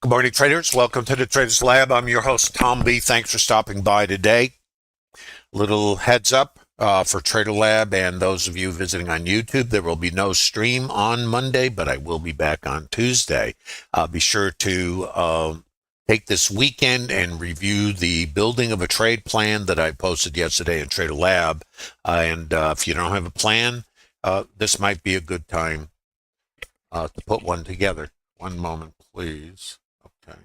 Good morning, traders. Welcome to the TraderLab. I'm your host, Tom B. Thanks for stopping by today. Little heads up for TraderLab and those of you visiting on YouTube. There will be no stream on Monday, but I will be back on Tuesday. Be sure to take this weekend and review the building of a trade plan that I posted yesterday in TraderLab. And if you don't have a plan, this might be a good time to put one together. One moment, please. Okay.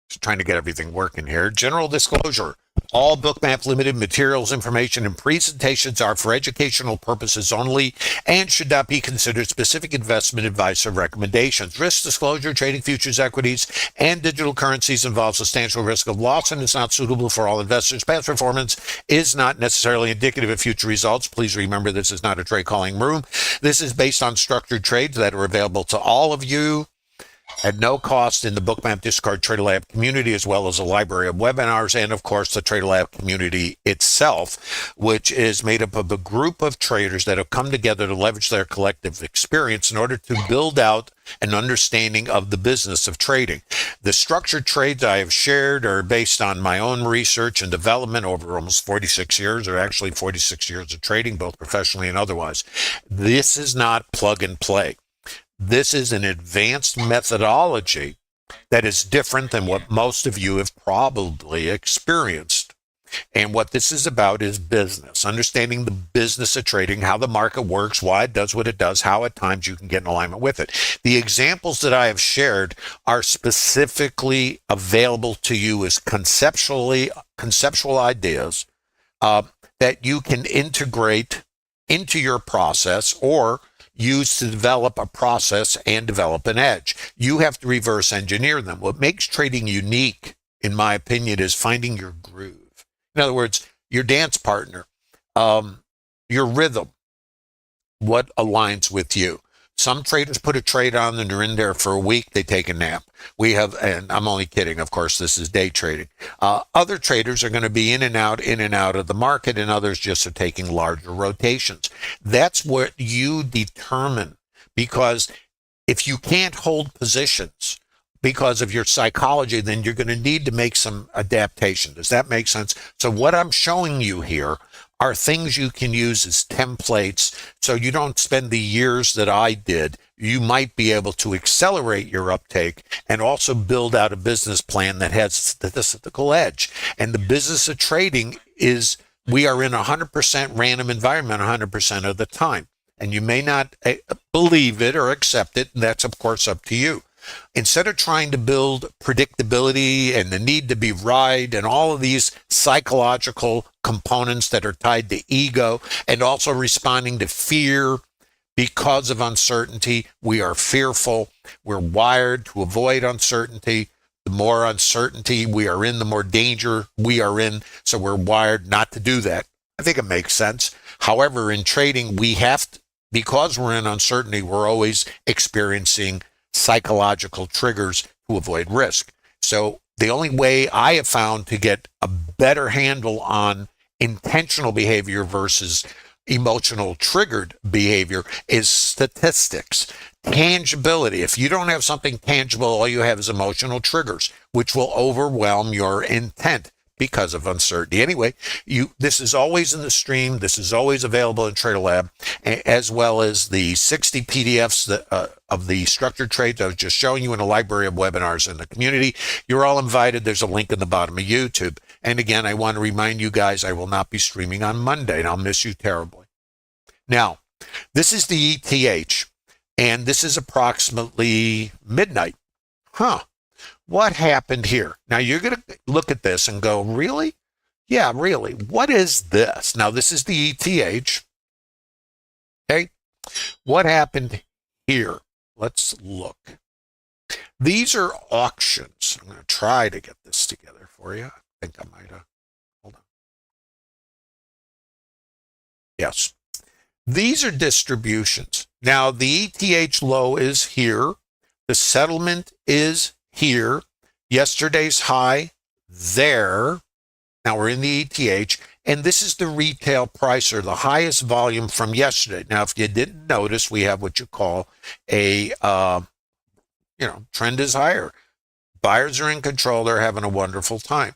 Just trying to get everything working here. General disclosure. All Bookmap Ltd. materials, information, and presentations are for educational purposes only and should not be considered specific investment advice or recommendations. Risk disclosure, trading futures, equities, and digital currencies involves substantial risk of loss and is not suitable for all investors. Past performance is not necessarily indicative of future results. Please remember this is not a trade calling room. This is based on structured trades that are available to all of you at no cost in the Bookmap Discord TraderLab community, as well as a library of webinars, and of course the TraderLab community itself, which is made up of a group of traders that have come together to leverage their collective experience in order to build out an understanding of the business of trading. The structured trades I have shared are based on my own research and development over almost 46 years, or actually 46 years of trading, both professionally and otherwise. This is not plug and play. This is an advanced methodology that is different than what most of you have probably experienced. And what this is about is business, understanding the business of trading, how the market works, why it does what it does, how at times you can get in alignment with it. The examples that I have shared are specifically available to you as conceptual ideas that you can integrate into your process or use to develop a process and develop an edge. You have to reverse engineer them. What makes trading unique, in my opinion, is finding your groove. In other words, your dance partner, your rhythm, what aligns with you. Some traders put a trade on and they're in there for a week, they take a nap. We have, and I'm only kidding, of course, this is day trading. Other traders are going to be in and out of the market, and others just are taking larger rotations. That's what you determine, because if you can't hold positions because of your psychology, then you're going to need to make some adaptation. Does that make sense? So what I'm showing you here are things you can use as templates so you don't spend the years that I did. You might be able to accelerate your uptake and also build out a business plan that has statistical edge. And the business of trading is we are in a 100% random environment 100% of the time. And you may not believe it or accept it, and that's, of course, up to you. Instead of trying to build predictability and the need to be right and all of these psychological components that are tied to ego and also responding to fear because of uncertainty, we are fearful. We're wired to avoid uncertainty. The more uncertainty we are in, the more danger we are in. So we're wired not to do that. I think it makes sense. However, in trading, we have to, because we're in uncertainty, we're always experiencing psychological triggers to avoid risk. So the only way I have found to get a better handle on intentional behavior versus emotional triggered behavior is statistics, tangibility. If you don't have something tangible, all you have is emotional triggers, which will overwhelm your intent because of uncertainty. Anyway, this is always in the stream. This is always available in TraderLab, as well as the 60 PDFs of the structured trades I was just showing you in a library of webinars in the community. You're all invited. There's a link in the bottom of YouTube. And again, I want to remind you guys, I will not be streaming on Monday, and I'll miss you terribly. Now, this is the ETH, and this is approximately midnight. What happened here? Now, you're going to look at this and go, really? Yeah, really. What is this? Now, this is the ETH. Okay. What happened here? Let's look. These are auctions. I'm going to try to get this together for you. I think I might have. Hold on. Yes. These are distributions. Now, the ETH low is here. The settlement is here. Yesterday's high there. Now we're in the ETH, and this is the retail price, or the highest volume from yesterday. Now, if you didn't notice, we have what you call a trend is higher. Buyers are in control. They're having a wonderful time.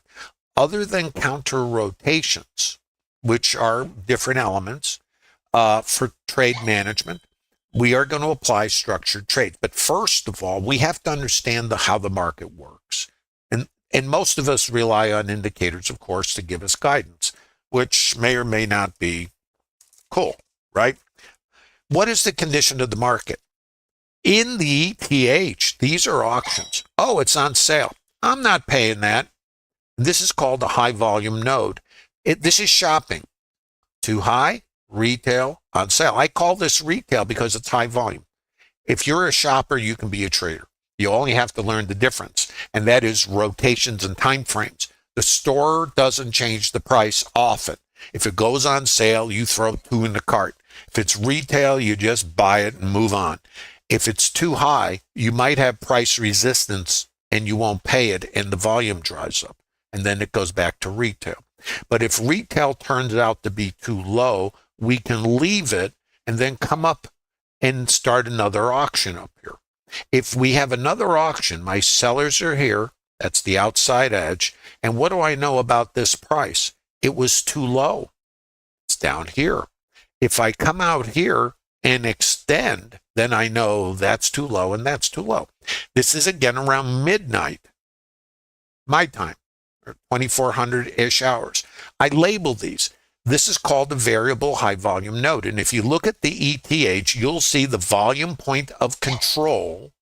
Other than counter rotations, which are different elements for trade management, we are going to apply structured trades. But first of all, we have to understand how the market works. And most of us rely on indicators, of course, to give us guidance, which may or may not be cool, right? What is the condition of the market? In the ETH, these are auctions. Oh, it's on sale. I'm not paying that. This is called a high volume node. This is shopping. Too high, retail, on sale. I call this retail because it's high volume. If you're a shopper, you can be a trader. You only have to learn the difference, and that is rotations and time frames. The store doesn't change the price often. If it goes on sale, you throw 2 in the cart. If it's retail, you just buy it and move on. If it's too high, you might have price resistance and you won't pay it, and the volume dries up, and then it goes back to retail. But if retail turns out to be too low, we can leave it and then come up and start another auction up here. If we have another auction, my sellers are here. That's the outside edge. And what do I know about this price? It was too low. It's down here. If I come out here and extend, then I know that's too low and that's too low. This is again around midnight, my time, or 2400-ish hours. I label these. This is called a variable high volume node. And if you look at the ETH, you'll see the volume point of control,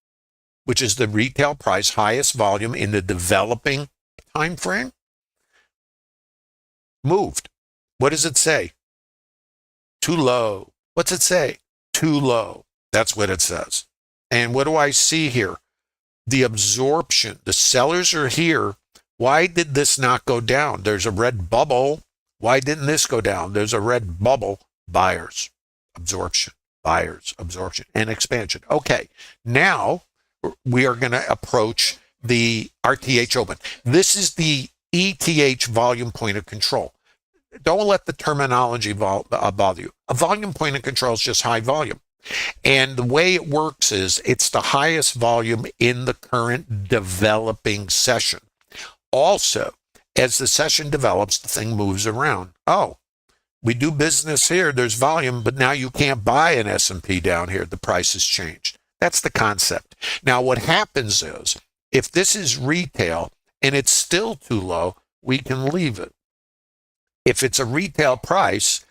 which is the retail price, highest volume in the developing time frame, moved. What does it say? Too low. What's it say? Too low. That's what it says. And what do I see here? The absorption. The sellers are here. Why did this not go down? There's a red bubble. Why didn't this go down? There's a red bubble. Buyers, absorption, buyers, absorption, and expansion. Okay, now we are going to approach the RTH open. This is the ETH volume point of control. Don't let the terminology bother you. A volume point of control is just high volume. And the way it works is it's the highest volume in the current developing session. Also, as the session develops, the thing moves around. Oh, we do business here. There's volume, but now you can't buy an S&P down here. The price has changed. That's the concept. Now, what happens is if this is retail and it's still too low, we can leave it. If it's a retail price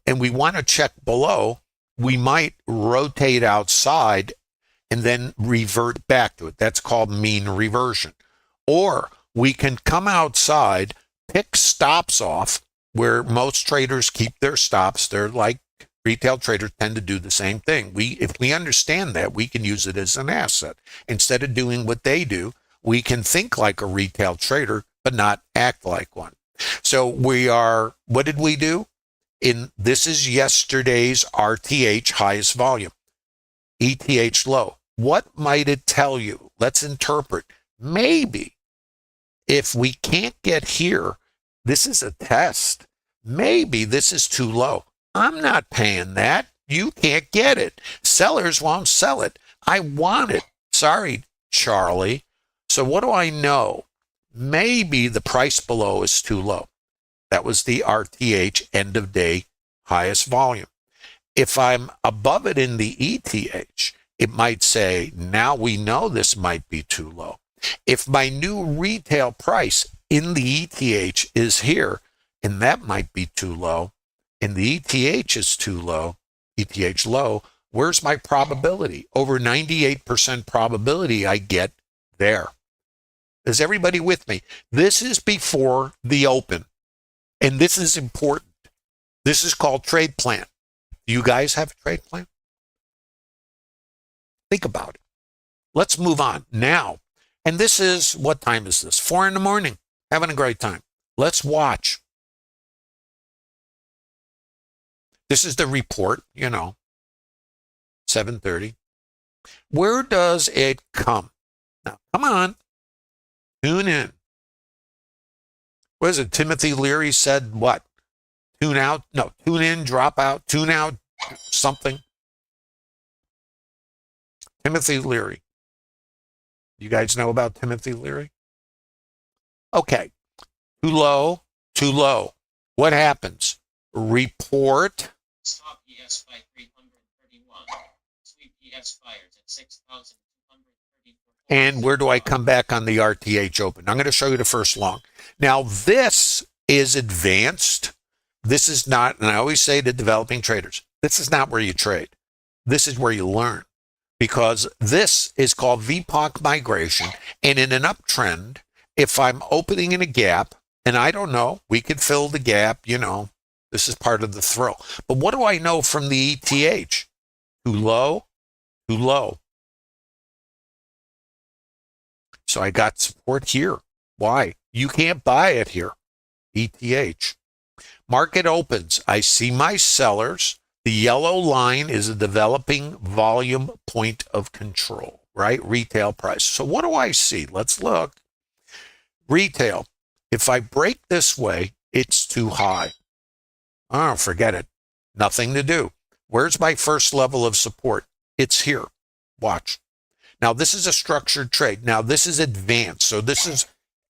and we want to check below, we might rotate outside and then revert back to it. That's called mean reversion. Or we can come outside, pick stops off where most traders keep their stops. They're like retail traders tend to do the same thing. If we understand that, we can use it as an asset. Instead of doing what they do, we can think like a retail trader, but not act like one. So what did we do? This is yesterday's RTH highest volume, ETH low. What might it tell you? Let's interpret. Maybe if we can't get here, this is a test. Maybe this is too low. I'm not paying that. You can't get it. Sellers won't sell it. I want it. Sorry, Charlie. So what do I know? Maybe the price below is too low. That was the RTH end of day highest volume. If I'm above it in the ETH, it might say, now we know this might be too low. If my new retail price in the ETH is here, and that might be too low, and the ETH is too low, ETH low, where's my probability? Over 98% probability I get there. Is everybody with me? This is before the open, and this is important. This is called trade plan. Do you guys have a trade plan? Think about it. Let's move on now. And this is, what time is this? 4 in the morning. Having a great time. Let's watch. This is the report, 7:30. Where does it come? Now, come on. Tune in. What is it? Timothy Leary said what? Tune out? No, tune in, drop out, tune out, something. Timothy Leary. You guys know about Timothy Leary? Okay. Too low, too low. What happens? Report. Stop ES by 331. Sweep ES fires at 6,234. And where do I come back on the RTH open? I'm going to show you the first long. Now, this is advanced. This is not, and I always say to developing traders, this is not where you trade. This is where you learn. Because this is called VPOC migration. And in an uptrend, if I'm opening in a gap, and I don't know, we could fill the gap, you know, this is part of the thrill. But what do I know from the ETH? Too low, too low. So I got support here. Why? You can't buy it here. ETH. Market opens. I see my sellers. The yellow line is a developing volume point of control, right? Retail price. So what do I see? Let's look. Retail. If I break this way, it's too high. Oh, forget it. Nothing to do. Where's my first level of support? It's here. Watch. Now, this is a structured trade. Now, this is advanced. So this is,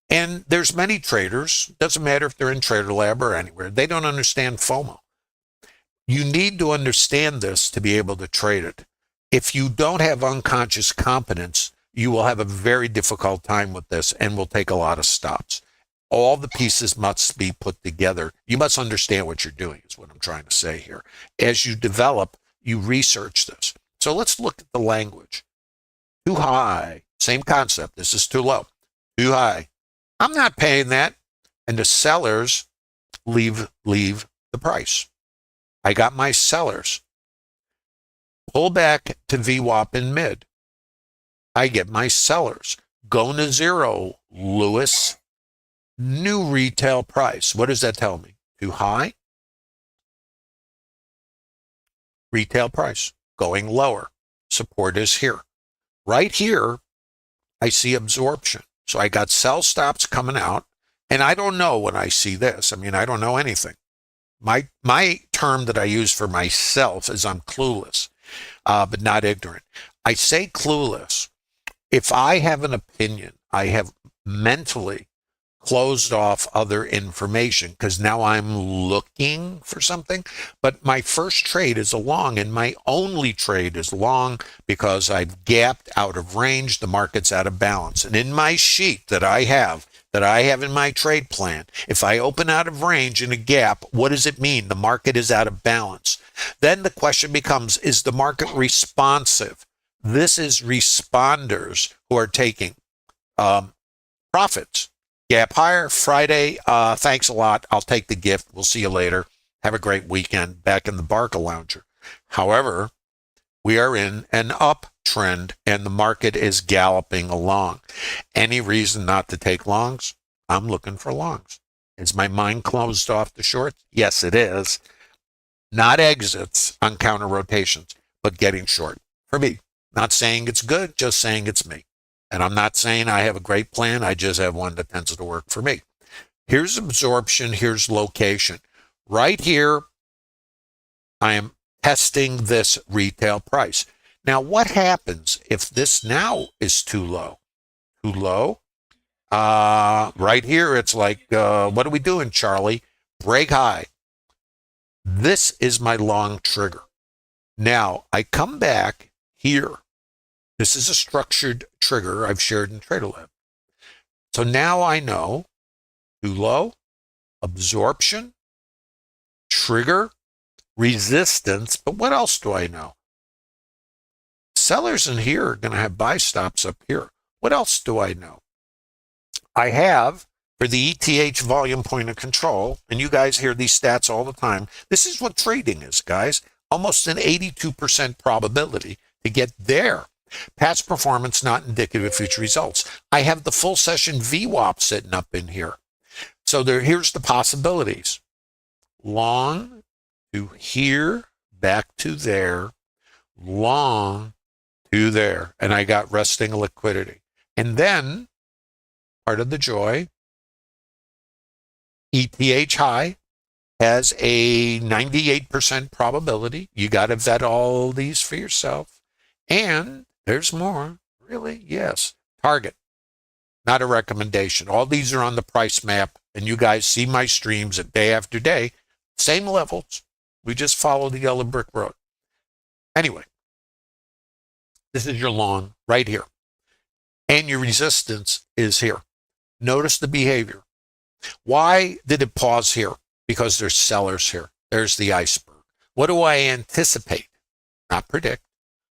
and there's many traders, doesn't matter if they're in TraderLab or anywhere, they don't understand FOMO. You need to understand this to be able to trade it. If you don't have unconscious competence, you will have a very difficult time with this and will take a lot of stops. All the pieces must be put together. You must understand what you're doing, is what I'm trying to say here. As you develop, you research this. So let's look at the language. Too high, same concept. This is too low. Too high. I'm not paying that. And the sellers leave the price. I got my sellers. Pull back to VWAP in mid. I get my sellers. Go to zero, Lewis. New retail price. What does that tell me? Too high? Retail price going lower. Support is here. Right here, I see absorption. So I got sell stops coming out, and I don't know when I see this. I mean, I don't know anything. My term that I use for myself is I'm clueless, but not ignorant. I say clueless. If I have an opinion, I have mentally closed off other information because now I'm looking for something. But my first trade is a long, and my only trade is long because I've gapped out of range. The market's out of balance. And in my sheet that I have in my trade plan, if I open out of range in a gap, what does it mean? The market is out of balance. Then the question becomes, is the market responsive? This is responders who are taking profits. Gap higher, Friday. Thanks a lot. I'll take the gift. We'll see you later. Have a great weekend back in the Barca Lounger. However, we are in an uptrend and the market is galloping along. Any reason not to take longs? I'm looking for longs. Is my mind closed off the shorts? Yes, it is. Not exits on counter rotations, but getting short for me. Not saying it's good, just saying it's me. And I'm not saying I have a great plan. I just have one that tends to work for me. Here's absorption. Here's location. Right here, I am testing this retail price. Now, what happens if this now is too low? Too low? Right here, it's like, what are we doing, Charlie? Break high. This is my long trigger. Now, I come back here. This is a structured trigger I've shared in TraderLab. So now I know too low, absorption, trigger, resistance, but what else do I know? Sellers in here are going to have buy stops up here. What else do I know? I have, for the ETH volume point of control, and you guys hear these stats all the time, this is what trading is, guys. Almost an 82% probability to get there. Past performance not indicative of future results. I have the full session VWAP sitting up in here. So here's the possibilities. Long to here, back to there, long to there. And I got resting liquidity. And then, part of the joy, ETH high has a 98% probability. You got to vet all these for yourself. And there's more. Really? Yes. Target, not a recommendation. All these are on the price map, and you guys see my streams at day after day. Same levels. We just follow the yellow brick road. Anyway, this is your long right here. And your resistance is here. Notice the behavior. Why did it pause here? Because there's sellers here. There's the iceberg. What do I anticipate? Not predict.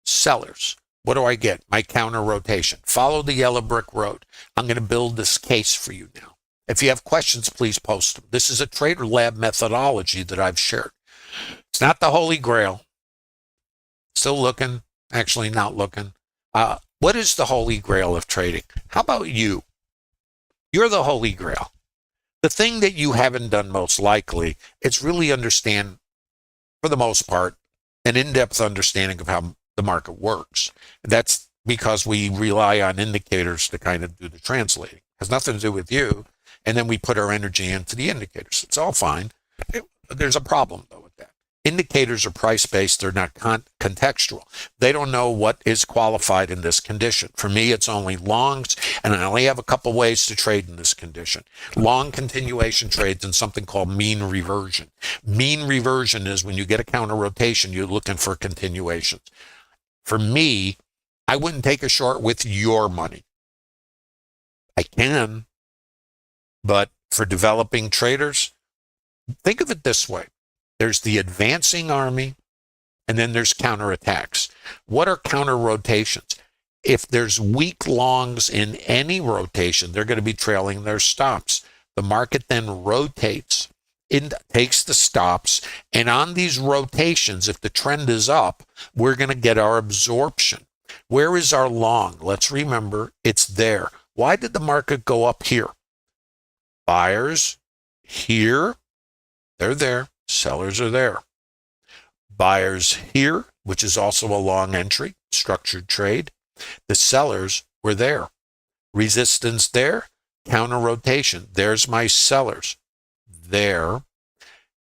Sellers. What do I get? My counter rotation. Follow the yellow brick road. I'm going to build this case for you now. If you have questions, please post them. This is a TraderLab methodology that I've shared. It's not the Holy Grail. Still looking. Actually not looking. What is the Holy Grail of trading? How about you? You're the Holy Grail. The thing that you haven't done most likely is really understand, for the most part, an in-depth understanding of how the market works. That's because we rely on indicators to kind of do the translating. It has nothing to do with you. And then we put our energy into the indicators. It's all fine. There's a problem, though, with that. Indicators are price-based. They're not contextual. They don't know what is qualified in this condition. For me, it's only longs, and I only have a couple ways to trade in this condition. Long continuation trades and something called mean reversion. Mean reversion is when you get a counter rotation, you're looking for continuations. For me, I wouldn't take a short with your money. I can, but for developing traders, think of it this way. There's the advancing army, and then there's counterattacks. What are counter rotations? If there's weak longs in any rotation, they're going to be trailing their stops. The market then rotates, takes the stops, and on these rotations, if the trend is up, we're going to get our absorption. Where is our long? Let's remember, it's there. Why did the market go up here? Buyers here, they're there. Sellers are there. Buyers here, which is also a long entry, structured trade. The sellers were there. Resistance there, counter rotation. There's my sellers. There.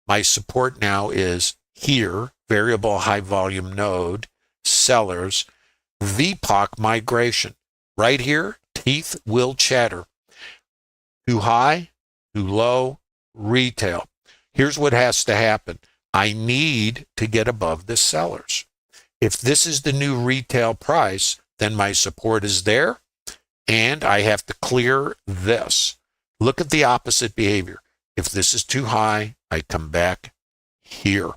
My support now is here, variable high volume node, sellers, VPOC migration. Right here, teeth will chatter. Too high, too low, retail. Here's what has to happen. I need to get above the sellers. If this is the new retail price, then my support is there, and I have to clear this. Look at the opposite behavior. If this is too high, I come back here.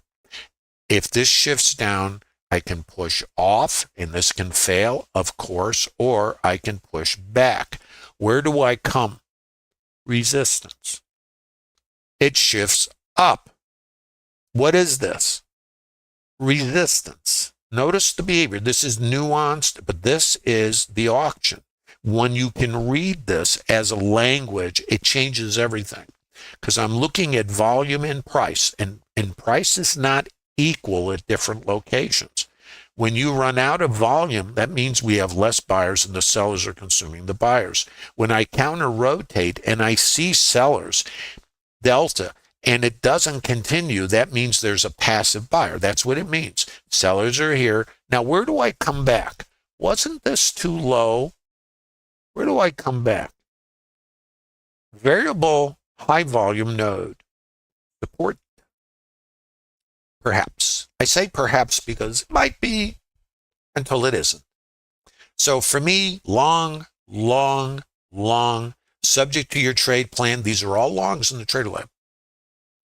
If this shifts down, I can push off, and this can fail, of course, or I can push back. Where do I come? Resistance. It shifts up. What is this? Resistance. Notice the behavior. This is nuanced, but this is the auction. When you can read this as a language, it changes everything. Because I'm looking at volume and price, and price is not equal at different locations. When you run out of volume, that means we have less buyers and the sellers are consuming the buyers. When I counter rotate and I see sellers, delta, and it doesn't continue, that means there's a passive buyer. That's what it means. Sellers are here. Now, where do I come back? Wasn't this too low? Where do I come back? Variable high volume node. Support. Perhaps. I say perhaps because it might be until it isn't. So for me, long, long, long, subject to your trade plan. These are all longs in the TraderLab.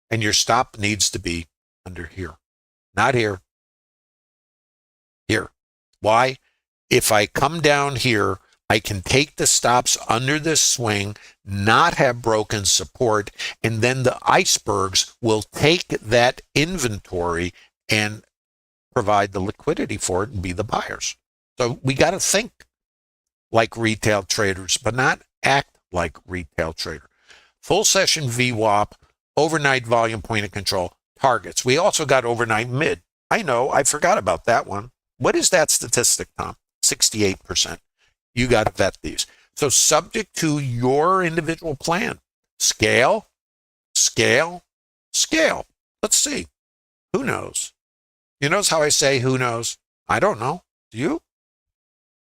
And your stop needs to be under here. Not here. Here. Why? If I come down here, I can take the stops under this swing, not have broken support, and then the icebergs will take that inventory and provide the liquidity for it and be the buyers. So we got to think like retail traders, but not act like retail trader. Full session VWAP, overnight volume point of control, targets. We also got overnight mid. I know, I forgot about that one. What is that statistic, Tom? 68%. You got to vet these. So subject to your individual plan. Scale, scale, scale. Let's see. Who knows? You notice how I say who knows? I don't know. Do you?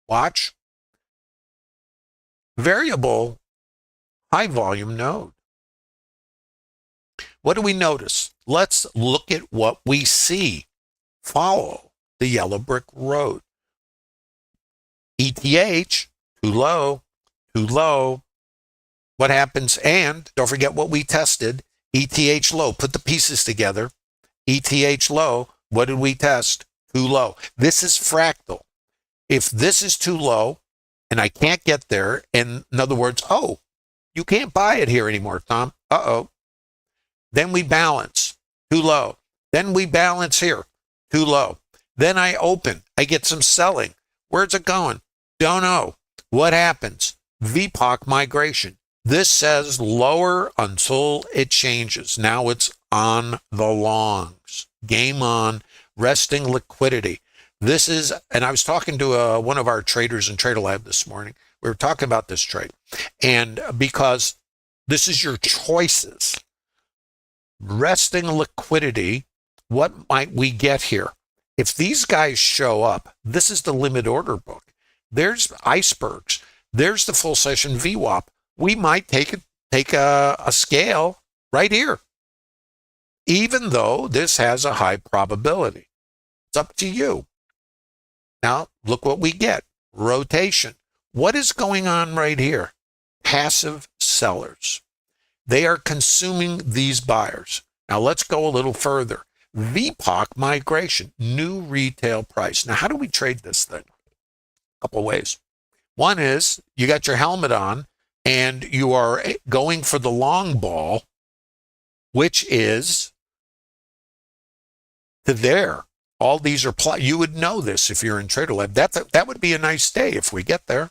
Watch. variable high volume node. What do we notice? Let's look at what we see. Follow the yellow brick road. ETH, too low, too low. What happens? And don't forget what we tested. ETH low. Put the pieces together. ETH low. What did we test? Too low. This is fractal. If this is too low and I can't get there, in other words, oh, you can't buy it here anymore, Tom. Uh-oh. Then we balance. Too low. Then we balance here. Too low. Then I open. I get some selling. Where's it going? Don't know. What happens? VPOC migration. This says lower until it changes. Now it's on the longs. Game on. Resting liquidity. This is, and I was talking to one of our traders in TraderLab this morning. We were talking about this trade. And because this is your choices. Resting liquidity, what might we get here? If these guys show up, this is the limit order book. There's icebergs. There's the full session VWAP. We might take a scale right here, even though this has a high probability. It's up to you. Now, look what we get. Rotation. What is going on right here? Passive sellers. They are consuming these buyers. Now, let's go a little further. VPOC migration, new retail price. Now, how do we trade this thing? A couple ways. One is you got your helmet on and you are going for the long ball, which is to there. All these are, you would know this if you're in TraderLab. That would be a nice day if we get there.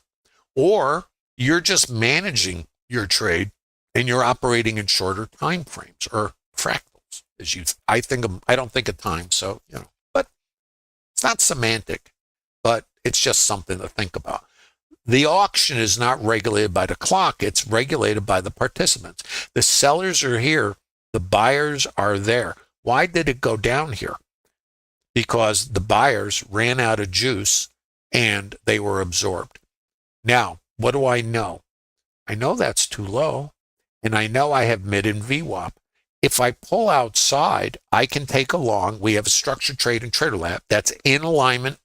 Or you're just managing your trade and you're operating in shorter time frames or fractals. I don't think of time, so, but it's not semantic, but it's just something to think about. The auction is not regulated by the clock. It's regulated by the participants. The sellers are here. The buyers are there. Why did it go down here? Because the buyers ran out of juice and they were absorbed. Now, what do I know? I know that's too low, and I know I have mid and VWAP. If I pull outside, I can take a long. We have a structured trade in TraderLab that's in alignment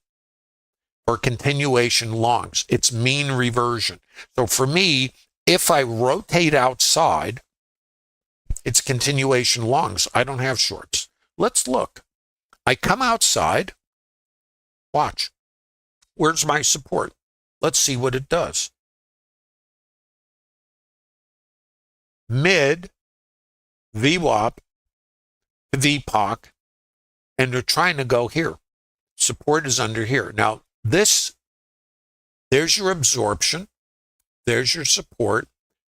for continuation longs. It's mean reversion. So for me, if I rotate outside, it's continuation longs. I don't have shorts. Let's look. I come outside. Watch. Where's my support? Let's see what it does. Mid, VWAP, VPOC, and they're trying to go here. Support is under here. Now, there's your absorption. There's your support.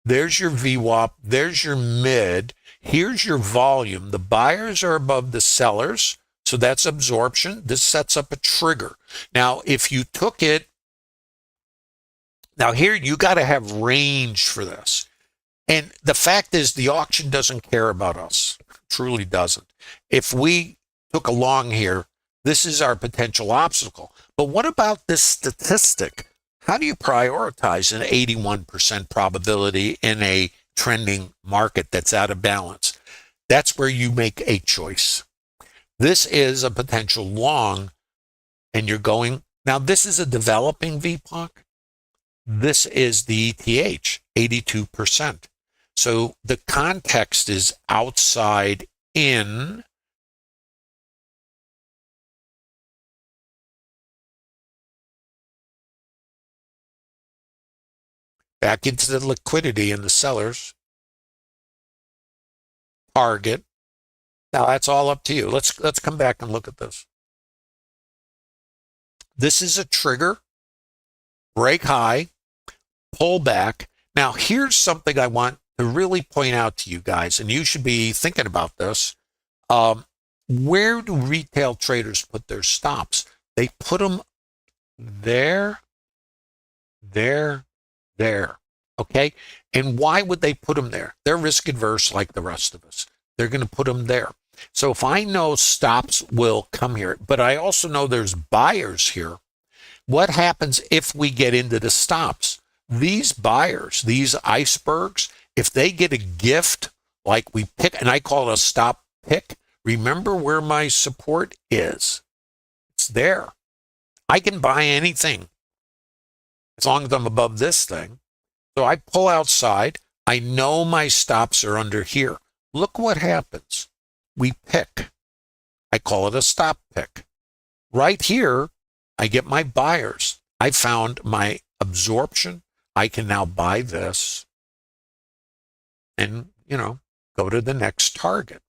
There's your VWAP. There's your mid. Here's your volume. The buyers are above the sellers. So that's absorption. This sets up a trigger. Now, if you took it, now here you got to have range for this. And the fact is the auction doesn't care about us. It truly doesn't. If we took a long here, this is our potential obstacle. But what about this statistic? How do you prioritize an 81% probability in a trending market that's out of balance? That's where you make a choice. This is a potential long, and you're going. Now, this is a developing VPOC. This is the ETH, 82%. So the context is outside in. Back into the liquidity in the sellers. Target. Now that's all up to you. Let's come back and look at this. This is a trigger. Break high. Pull back. Now here's something I want to really point out to you guys, and you should be thinking about this. Where do retail traders put their stops? They put them there, there, there. Okay? And why would they put them there? They're risk adverse like the rest of us. They're going to put them there. So if I know stops will come here, but I also know there's buyers here, what happens if we get into the stops? these buyers, these icebergs, if they get a gift like we pick, and I call it a stop pick, remember where my support is. It's there. I can buy anything as long as I'm above this thing. So I pull outside. I know my stops are under here. Look what happens. We pick. I call it a stop pick. Right here, I get my buyers. I found my absorption. I can now buy this and, go to the next target.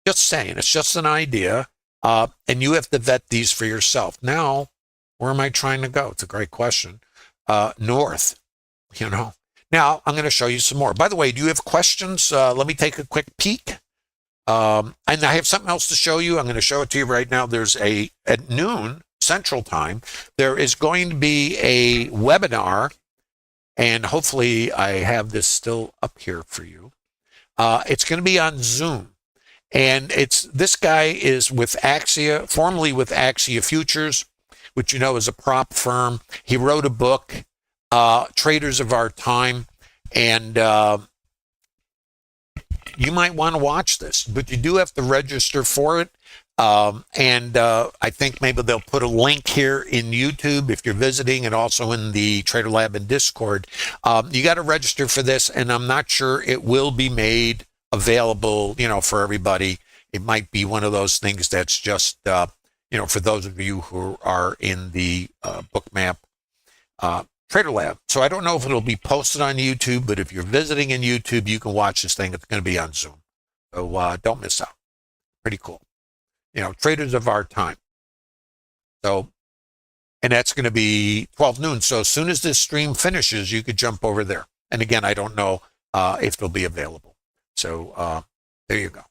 Just saying, it's just an idea. And you have to vet these for yourself. Now, where am I trying to go? It's a great question. North, Now, I'm going to show you some more. By the way, do you have questions? Let me take a quick peek. And I have something else to show you. I'm going to show it to you right now. There's at noon Central Time, there is going to be a webinar, and hopefully I have this still up here for you. It's going to be on Zoom. And this guy is with Axia, formerly with Axia Futures, which is a prop firm. He wrote a book, Traders of Our Time, and you might want to watch this, but you do have to register for it. I think maybe they'll put a link here in YouTube if you're visiting, and also in the TraderLab and Discord. You got to register for this, and I'm not sure it will be made available, for everybody. It might be one of those things that's just, for those of you who are in the Bookmap TraderLab. So I don't know if it'll be posted on YouTube, but if you're visiting in YouTube, you can watch this thing. It's going to be on Zoom. So don't miss out. Pretty cool. Traders of Our Time. So, and that's going to be 12 noon. So as soon as this stream finishes, you could jump over there. And again, I don't know if it'll be available. So there you go.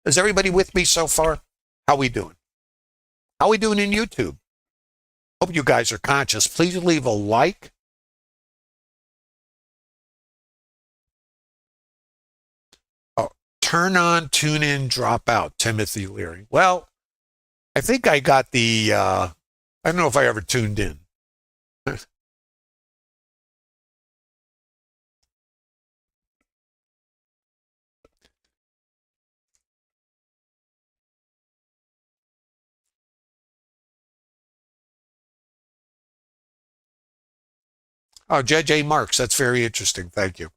Is everybody with me so far? How we doing? How we doing in YouTube? Hope you guys are conscious. Please leave a like. Oh, turn on, tune in, drop out. Timothy Leary. Well, I think I got the, I don't know if I ever tuned in. Oh, JJ Marks, that's very interesting. Thank you.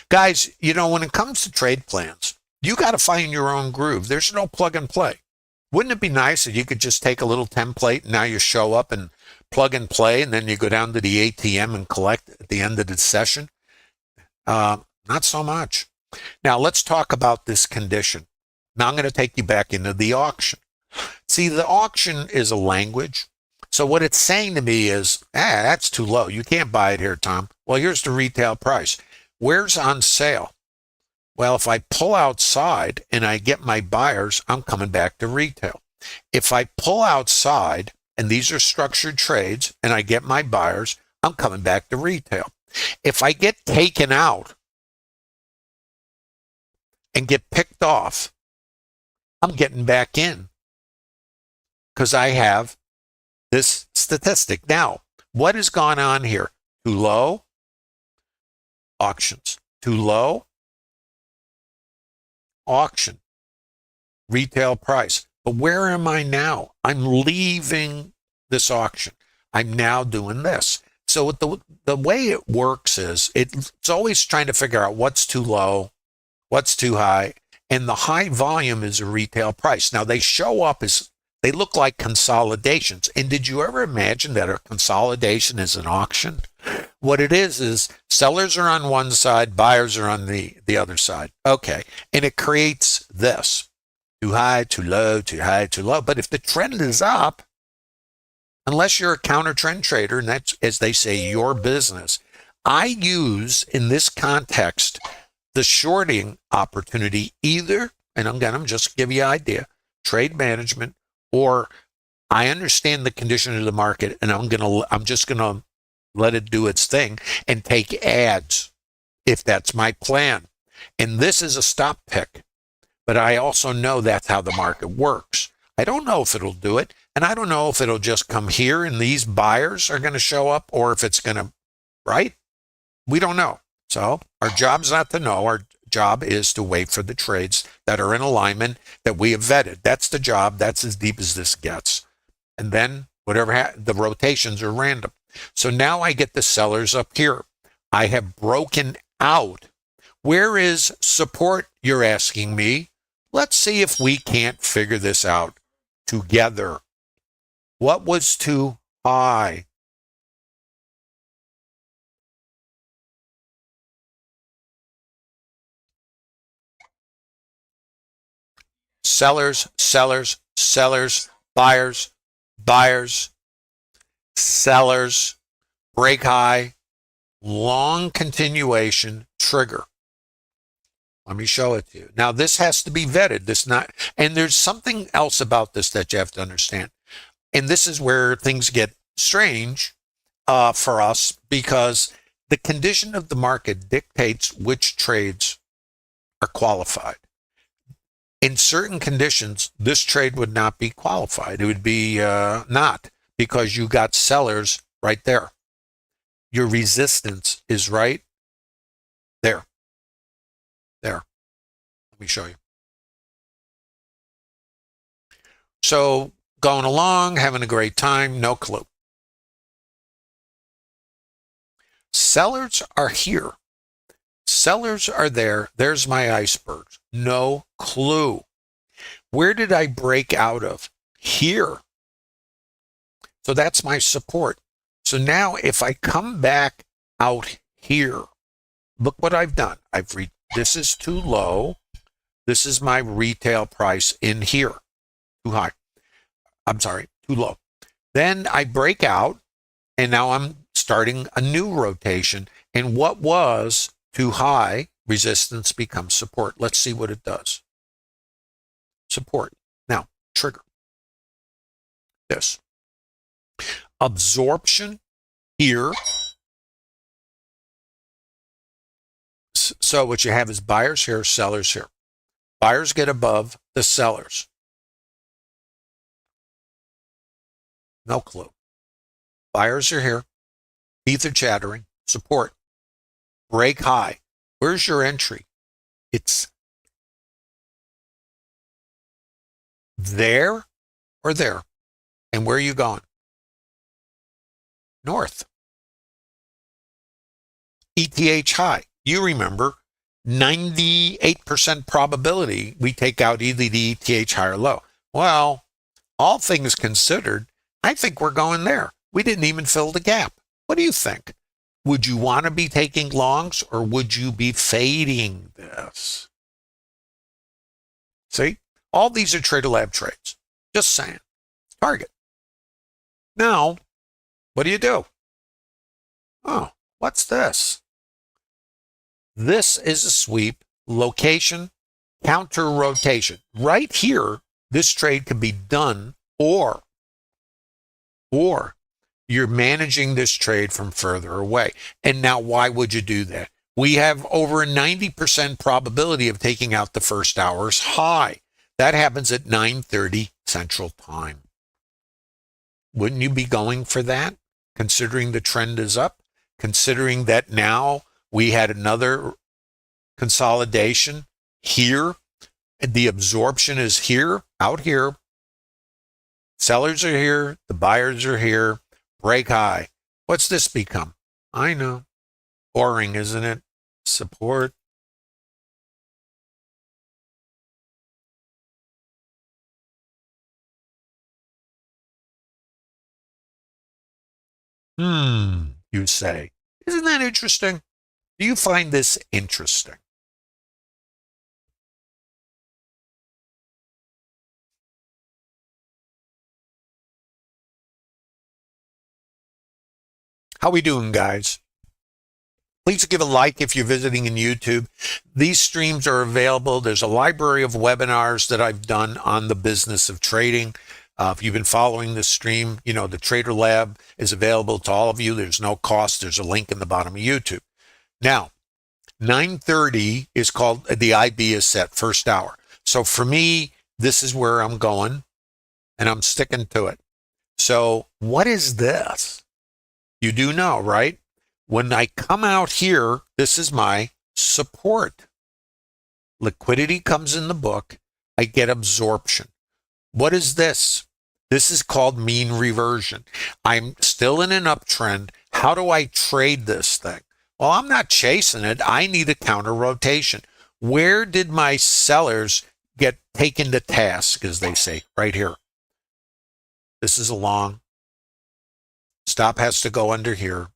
Guys, when it comes to trade plans, you got to find your own groove. There's no plug and play. Wouldn't it be nice if you could just take a little template and now you show up and plug and play, and then you go down to the ATM and collect at the end of the session? Not so much. Now, let's talk about this condition. Now, I'm going to take you back into the auction. See, the auction is a language. So what it's saying to me is, that's too low. You can't buy it here, Tom. Well, here's the retail price. Where's on sale? Well, if I pull outside and I get my buyers, I'm coming back to retail. If I pull outside, and these are structured trades, and I get my buyers, I'm coming back to retail. If I get taken out and get picked off, I'm getting back in because I have this statistic. Now, what has gone on here? Too low? Auctions. Too low? Auction. Retail price. But where am I now? I'm leaving this auction. I'm now doing this. So the way it works is it's always trying to figure out what's too low, what's too high, and the high volume is a retail price. Now, they show up as, they look like consolidations. And did you ever imagine that a consolidation is an auction? What it is sellers are on one side, buyers are on the other side. Okay. And it creates this. Too high, too low, too high, too low. But if the trend is up, unless you're a counter trend trader, and that's, as they say, your business, I use, in this context, the shorting opportunity either, and again, I'm just give you an idea, trade management, or I understand the condition of the market, and I'm just gonna let it do its thing and take ads if that's my plan. And this is a stop pick, but I also know that's how the market works. I don't know if it'll do it, and I don't know if it'll just come here and these buyers are going to show up, or if it's going to right? We don't know. So our job's not to know. Our job is to wait for the trades that are in alignment that we have vetted. That's the job. That's as deep as this gets. And then whatever the rotations are random. So now I get the sellers up here. I have broken out. Where is support, you're asking me? Let's see if we can't figure this out together. What was too high? Sellers, sellers, sellers, buyers, buyers, sellers, break high, long continuation, trigger. Let me show it to you. Now, this has to be vetted. And there's something else about this that you have to understand. And this is where things get strange for us, because the condition of the market dictates which trades are qualified. In certain conditions, this trade would not be qualified. It would be not, because you got sellers right there. Your resistance is right there. There. Let me show you. So going along, having a great time, no clue. Sellers are here. Sellers are there. There's my icebergs. No clue. Where did I break out of? Here. So that's my support. So now if I come back out here, look what I've done. This is too low. This is my retail price in here. Too high. I'm sorry, too low. Then I break out, and now I'm starting a new rotation. And what was too high, resistance becomes support. Let's see what it does. Support. Now, trigger. This. Absorption here. So what you have is buyers here, sellers here. Buyers get above the sellers. No clue. Buyers are here. Teeth are chattering. Support. Break high. Where's your entry? It's there or there. And where are you going? North. ETH high. You remember, 98% probability we take out either the ETH high or low. Well, all things considered, I think we're going there. We didn't even fill the gap. What do you think? Would you want to be taking longs, or would you be fading this? See, all these are TraderLab trades. Just saying. Target. Now, what do? Oh, what's this? This is a sweep, location, counter rotation. Right here, this trade can be done, or you're managing this trade from further away. And now, why would you do that? We have over a 90% probability of taking out the first hour's high. That happens at 9:30 Central Time. Wouldn't you be going for that, considering the trend is up, considering that now we had another consolidation here, and the absorption is here, out here. Sellers are here, the buyers are here, break high. What's this become? I know. Boring, isn't it? Support. You say. Isn't that interesting? Do you find this interesting? How we doing, guys? Please give a like if you're visiting in YouTube. These streams are available. There's a library of webinars that I've done on the business of trading. If you've been following this stream, you know the TraderLab is available to all of you. There's no cost. There's a link in the bottom of YouTube. Now, 9:30 is called, the IB is set, first hour. So for me, this is where I'm going, and I'm sticking to it. So what is this? You do know, right? When I come out here, this is my support. Liquidity comes in the book. I get absorption. What is this? This is called mean reversion. I'm still in an uptrend. How do I trade this thing? Well, I'm not chasing it. I need a counter rotation. Where did my sellers get taken to task, as they say, right here? This is a long. Stop has to go under here.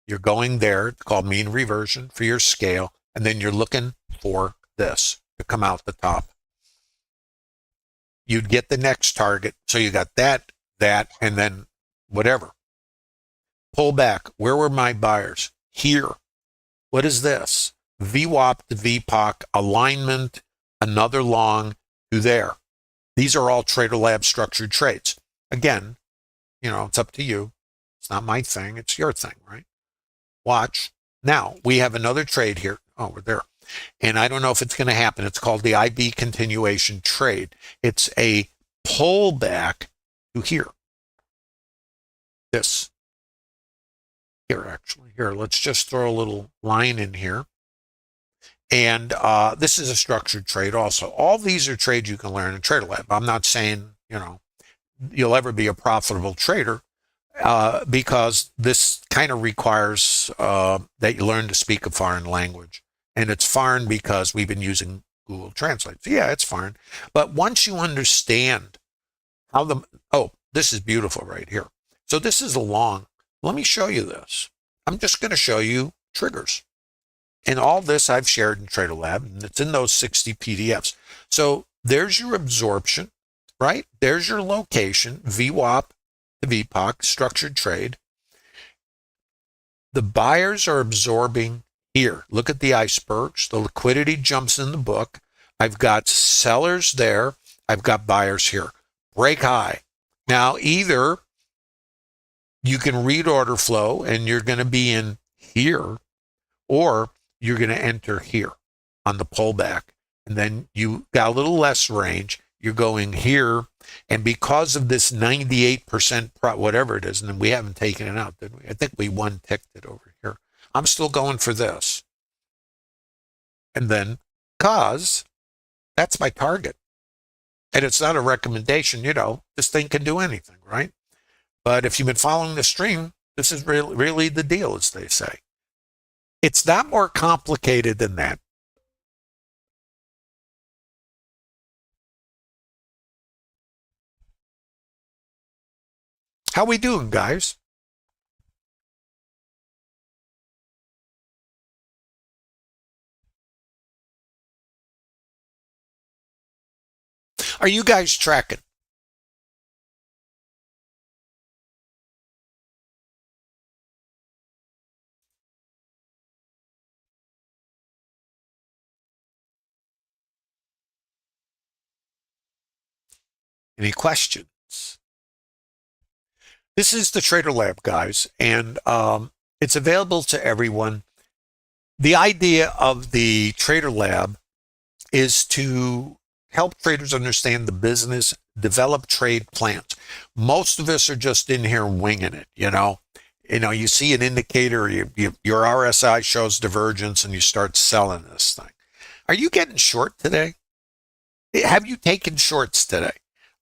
You're going there. It's called mean reversion for your scale. And then you're looking for this to come out the top. You'd get the next target. So you got that, and then whatever. Pull back. Where were my buyers? Here. What is this? VWAP to VPOC, alignment, another long to there. These are all TraderLab structured trades. Again, it's up to you. It's not my thing. It's your thing, right? Watch. Now, we have another trade here. Oh, we're there. And I don't know if it's going to happen. It's called the IB continuation trade. It's a pullback to here. This. Here, actually. Here, let's just throw a little line in here. And this is a structured trade also. All these are trades you can learn in TraderLab. I'm not saying, you'll ever be a profitable trader because this kind of requires that you learn to speak a foreign language. And it's foreign because we've been using Google Translate. So yeah, it's foreign. But once you understand how this is beautiful right here. So this is a long. Let me show you this. I'm just going to show you triggers. And all this I've shared in TraderLab, and it's in those 60 PDFs. So there's your absorption, right? There's your location, VWAP to VPOC, structured trade. The buyers are absorbing here. Look at the icebergs. The liquidity jumps in the book. I've got sellers there. I've got buyers here. Break high. Now, either you can read order flow and you're going to be in here, or you're going to enter here on the pullback. And then you got a little less range. You're going here. And because of this 98%, whatever it is, and we haven't taken it out, did we? I think we one-ticked it over here. I'm still going for this. And then, cause that's my target. And it's not a recommendation, this thing can do anything, right? But if you've been following the stream, this is really the deal, as they say. It's not more complicated than that. How we doing, guys? Are you guys tracking? Any questions? This is the TraderLab, guys, and it's available to everyone. The idea of the TraderLab is to help traders understand the business, develop trade plans. Most of us are just in here winging it, You see an indicator, your RSI shows divergence, and you start selling this thing. Are you getting short today? Have you taken shorts today?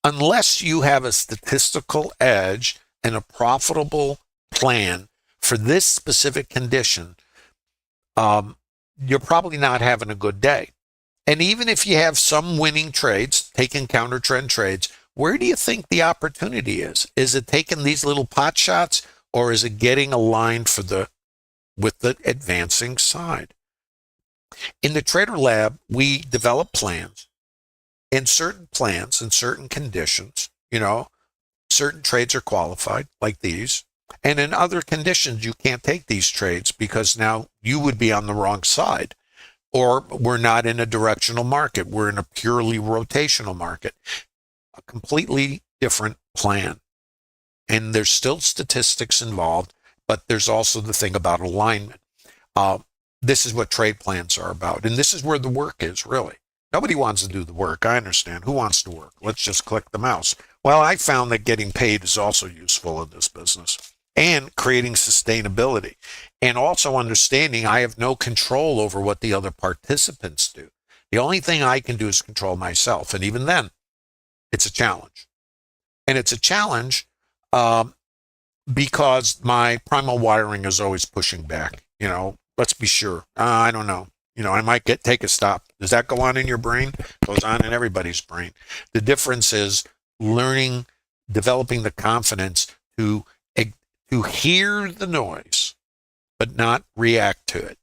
Unless you have a statistical edge and a profitable plan for this specific condition, you're probably not having a good day. And even if you have some winning trades, taking counter trend trades, where do you think the opportunity is? Is it taking these little pot shots, or is it getting aligned with the advancing side? In the TraderLab, we develop plans. In certain plans and certain conditions, certain trades are qualified, like these. And in other conditions, you can't take these trades because now you would be on the wrong side. Or we're not in a directional market. We're in a purely rotational market. A completely different plan. And there's still statistics involved, but there's also the thing about alignment. This is what trade plans are about. And this is where the work is, really. Nobody wants to do the work. I understand. Who wants to work? Let's just click the mouse. Well, I found that getting paid is also useful in this business. and creating sustainability. And also understanding I have no control over what the other participants do. The only thing I can do is control myself. And even then, it's a challenge. And it's a challenge because my primal wiring is always pushing back. Let's be sure. I don't know. I might take a stop. Does that go on in your brain? Goes on in everybody's brain. The difference is learning, developing the confidence to hear the noise, but not react to it.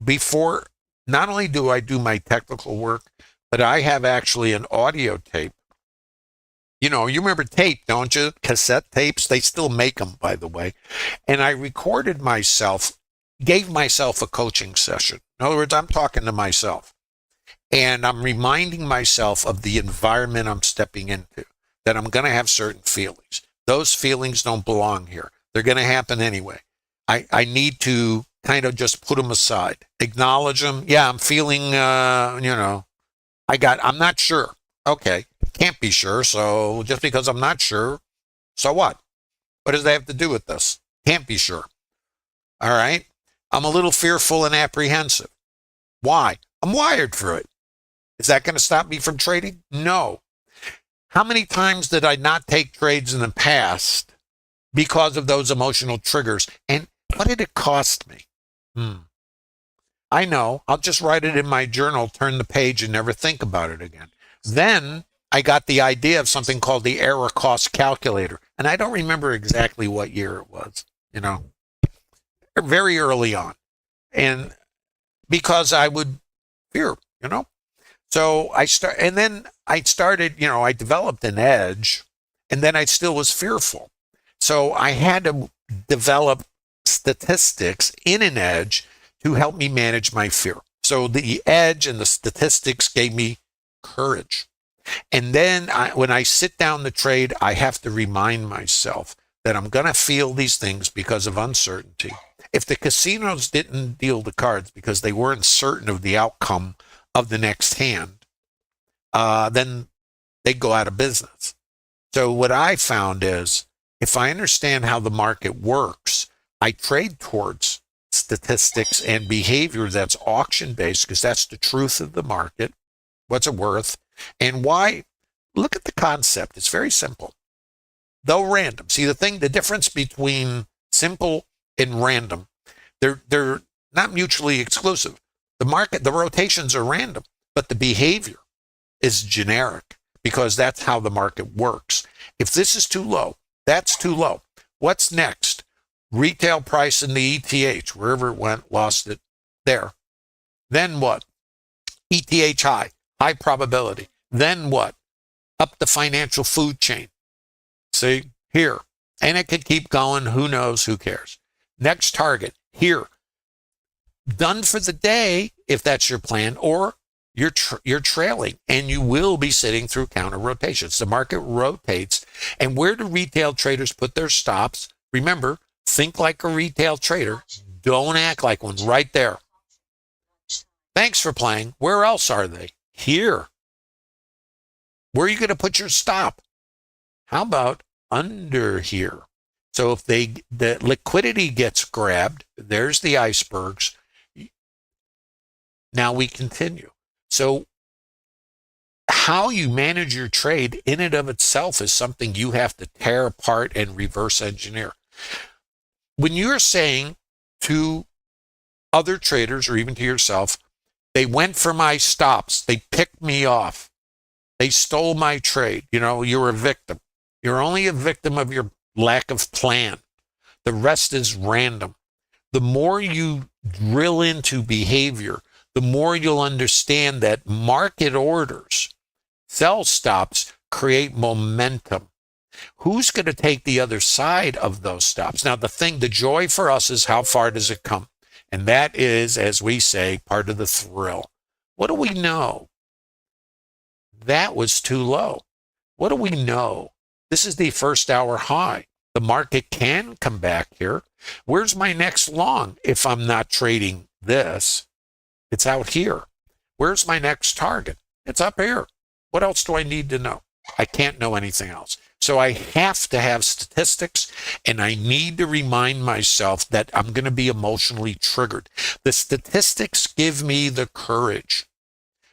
Before, not only do I do my technical work, but I have actually an audio tape. You remember tape, don't you? Cassette tapes. They still make them, by the way. And I recorded myself, gave myself a coaching session. In other words, I'm talking to myself. And I'm reminding myself of the environment I'm stepping into, that I'm going to have certain feelings. Those feelings don't belong here. They're going to happen anyway. I need to kind of just put them aside, acknowledge them. Yeah, I'm feeling, I'm not sure. Okay, can't be sure. So just because I'm not sure, so what? What does that have to do with this? Can't be sure. All right. I'm a little fearful and apprehensive. Why? I'm wired for it. Is that going to stop me from trading? No. How many times did I not take trades in the past because of those emotional triggers? And what did it cost me? I know. I'll just write it in my journal, turn the page, and never think about it again. Then I got the idea of something called the error cost calculator. And I don't remember exactly what year it was, very early on. And because I would fear, So I developed an edge, and then I still was fearful. So I had to develop statistics in an edge to help me manage my fear. So the edge and the statistics gave me courage. And then when I sit down to trade, I have to remind myself that I'm going to feel these things because of uncertainty. If the casinos didn't deal the cards because they weren't certain of the outcome of the next hand, then they'd go out of business. So what I found is if I understand how the market works, I trade towards statistics and behavior that's auction-based because that's the truth of the market. What's it worth? And why? Look at the concept. It's very simple. Though random. See, the difference between simple and random, they're not mutually exclusive. The rotations are random, but the behavior is generic because that's how the market works. If this is too low, that's too low. What's next? Retail price in the ETH, wherever it went, lost it there. Then what? ETH high probability. Then what? Up the financial food chain. See, here. And it could keep going. Who knows? Who cares? Next target, here. Done for the day, if that's your plan, or you're trailing, and you will be sitting through counter rotations. The market rotates. And where do retail traders put their stops? Remember, think like a retail trader. Don't act like one. Right there. Thanks for playing. Where else are they? Here. Where are you going to put your stop? How about under here? So if the liquidity gets grabbed, there's the icebergs. Now we continue. So how you manage your trade in and of itself is something you have to tear apart and reverse engineer. When you're saying to other traders or even to yourself, they went for my stops, they picked me off, they stole my trade, you're a victim. You're only a victim of your lack of plan. The rest is random. The more you drill into behavior, the more you'll understand that market orders, sell stops, create momentum. Who's going to take the other side of those stops? Now, the joy for us is how far does it come? And that is, as we say, part of the thrill. What do we know? That was too low. What do we know? This is the first hour high. The market can come back here. Where's my next long if I'm not trading this? It's out here. Where's my next target? It's up here. What else do I need to know? I can't know anything else. So I have to have statistics, and I need to remind myself that I'm going to be emotionally triggered. The statistics give me the courage,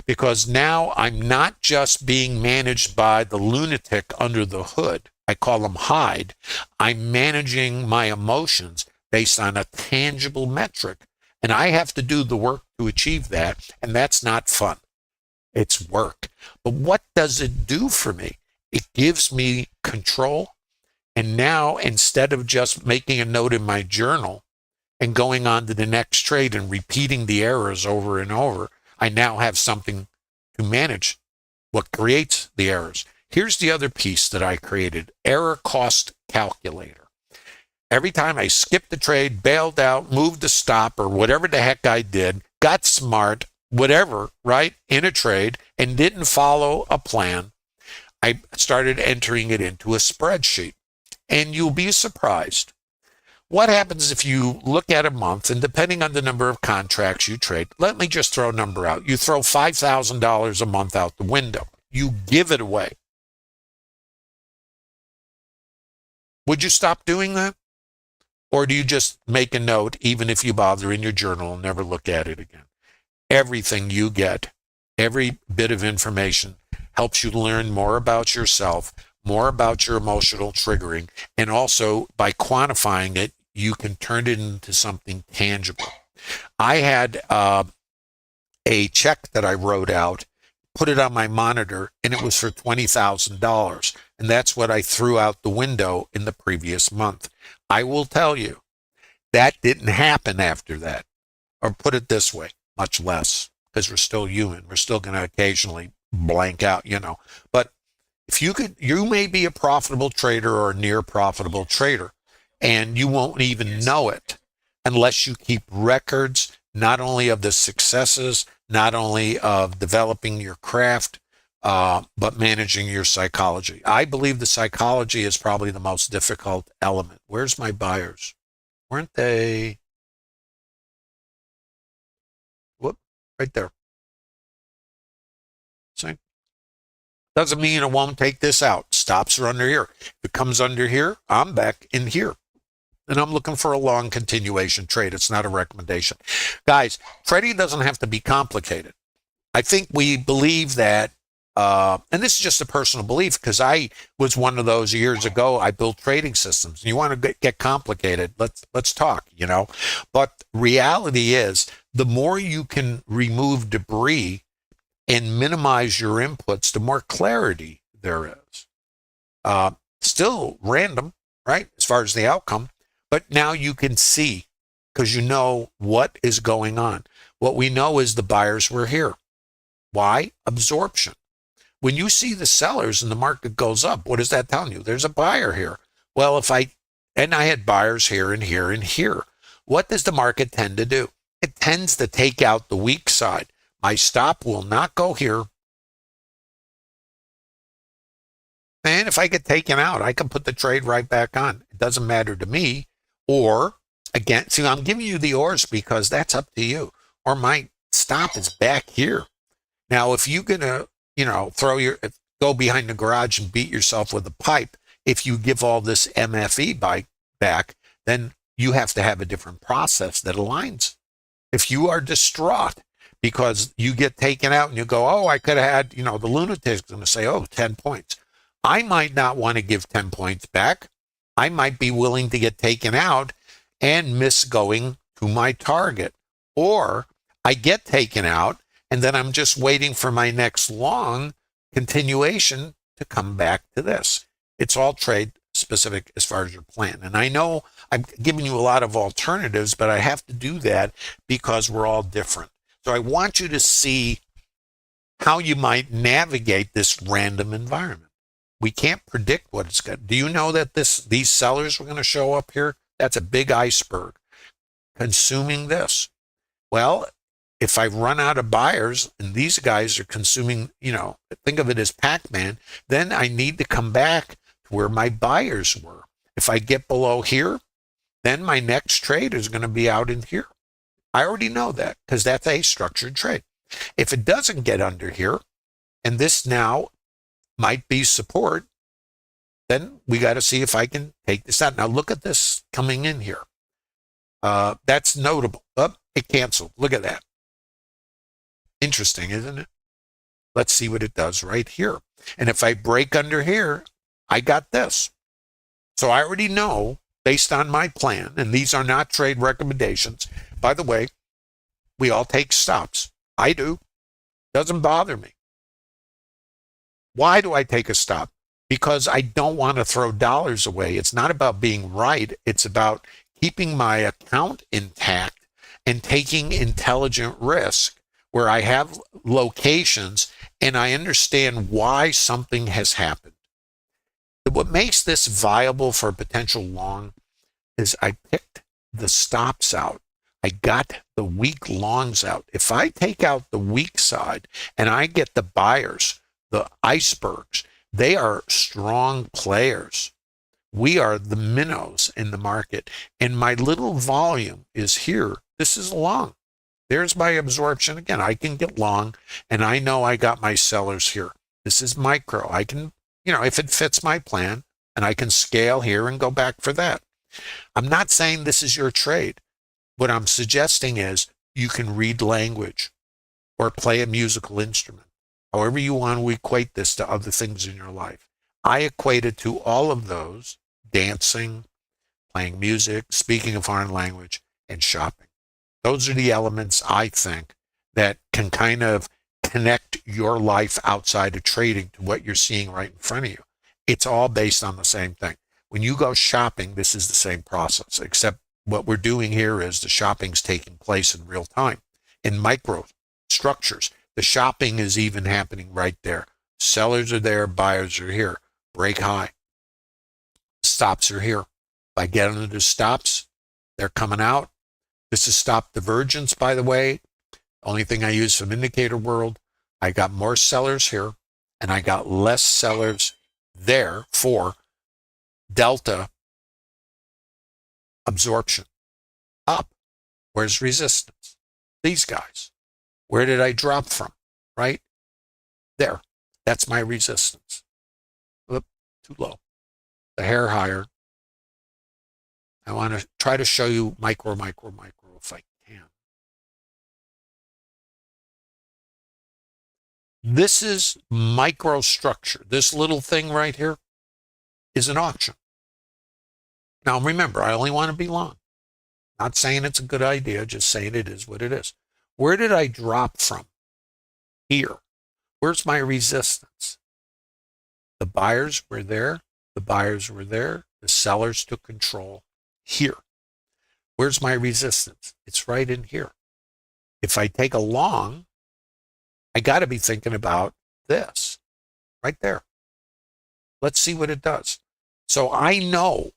because now I'm not just being managed by the lunatic under the hood. I call him Hyde. I'm managing my emotions based on a tangible metric, and I have to do the work to achieve that, and that's not fun. It's work. But what does it do for me? It gives me control. And now, instead of just making a note in my journal and going on to the next trade and repeating the errors over and over, I now have something to manage what creates the errors. Here's the other piece that I created: error cost calculator. Every time I skipped the trade, bailed out, moved to stop, or whatever the heck I did, got smart, whatever, right, in a trade, and didn't follow a plan, I started entering it into a spreadsheet. And you'll be surprised. What happens if you look at a month, and depending on the number of contracts you trade, let me just throw a number out. You throw $5,000 a month out the window. You give it away. Would you stop doing that? Or do you just make a note, even if you bother, in your journal and never look at it again? Everything you get, every bit of information, helps you learn more about yourself, more about your emotional triggering, and also by quantifying it, you can turn it into something tangible. I had a check that I wrote out, put it on my monitor, and it was for $20,000. And that's what I threw out the window in the previous month. I will tell you, that didn't happen after that. Or put it this way, much less, because we're still human. We're still going to occasionally blank out, But if you may be a profitable trader or a near profitable trader, and you won't even know it unless you keep records, not only of the successes, not only of developing your craft, but managing your psychology. I believe the psychology is probably the most difficult element. Where's my buyers? Weren't they? Whoop, right there. See? Doesn't mean it won't take this out. Stops are under here. If it comes under here, I'm back in here. And I'm looking for a long continuation trade. It's not a recommendation. Guys, trading doesn't have to be complicated. I think we believe that, and this is just a personal belief, because I was one of those years ago. I built trading systems. You want to get complicated, let's talk, But reality is, the more you can remove debris and minimize your inputs, the more clarity there is. Still random, right, as far as the outcome, but now you can see, because you know what is going on. What we know is the buyers were here. Why? Absorption. When you see the sellers and the market goes up, what is that telling you? There's a buyer here. Well, I had buyers here and here and here. What does the market tend to do? It tends to take out the weak side. My stop will not go here. And if I get taken out, I can put the trade right back on. It doesn't matter to me. Or, again, see, I'm giving you the ors because that's up to you. Or my stop is back here. Now, if you're going to, go behind the garage and beat yourself with a pipe, if you give all this MFE back, then you have to have a different process that aligns. If you are distraught because you get taken out and you go, oh, I could have had, the lunatic's going to say, 10 points. I might not want to give 10 points back. I might be willing to get taken out and miss going to my target. Or I get taken out and then I'm just waiting for my next long continuation to come back to this. It's all trade specific as far as your plan. And I know I'm giving you a lot of alternatives, but I have to do that because we're all different. So I want you to see how you might navigate this random environment. We can't predict what it's going to do. You know that these sellers are going to show up here? That's a big iceberg consuming this. Well, if I run out of buyers and these guys are consuming, think of it as Pac-Man, then I need to come back to where my buyers were. If I get below here, then my next trade is going to be out in here. I already know that because that's a structured trade. If it doesn't get under here, and this now might be support, then we got to see if I can take this out. Now look at this coming in here. That's notable. Oh, it canceled. Look at that. Interesting, isn't it? Let's see what it does right here. And if I break under here, I got this. So I already know, based on my plan, and these are not trade recommendations. By the way, we all take stops. I do. Doesn't bother me. Why do I take a stop? Because I don't want to throw dollars away. It's not about being right. It's about keeping my account intact and taking intelligent risk where I have locations and I understand why something has happened. What makes this viable for a potential long is I picked the stops out. I got the weak longs out. If I take out the weak side and I get the buyers, the icebergs, they are strong players. We are the minnows in the market. And my little volume is here. This is long. There's my absorption. Again, I can get long, and I know I got my sellers here. This is micro. I can, if it fits my plan, and I can scale here and go back for that. I'm not saying this is your trade. What I'm suggesting is you can read language or play a musical instrument. However you want to equate this to other things in your life. I equate it to all of those: dancing, playing music, speaking a foreign language, and shopping. Those are the elements, I think, that can kind of connect your life outside of trading to what you're seeing right in front of you. It's all based on the same thing. When you go shopping, this is the same process, except what we're doing here is the shopping's taking place in real time. In micro structures, the shopping is even happening right there. Sellers are there, buyers are here. Break high. Stops are here. If I get into the stops, they're coming out. This is stop divergence, by the way. Only thing I use from indicator world. I got more sellers here, and I got less sellers there for delta absorption. Up. Where's resistance? These guys. Where did I drop from? Right there. That's my resistance. Oop, too low. The hair higher. I want to try to show you micro if I can. This is microstructure. This little thing right here is an auction. Now remember, I only want to be long. Not saying it's a good idea, just saying it is what it is. Where did I drop from? Here. Where's my resistance? The buyers were there. The buyers were there. The sellers took control here. Where's my resistance? It's right in here. If I take a long, I got to be thinking about this right there. Let's see what it does. So I know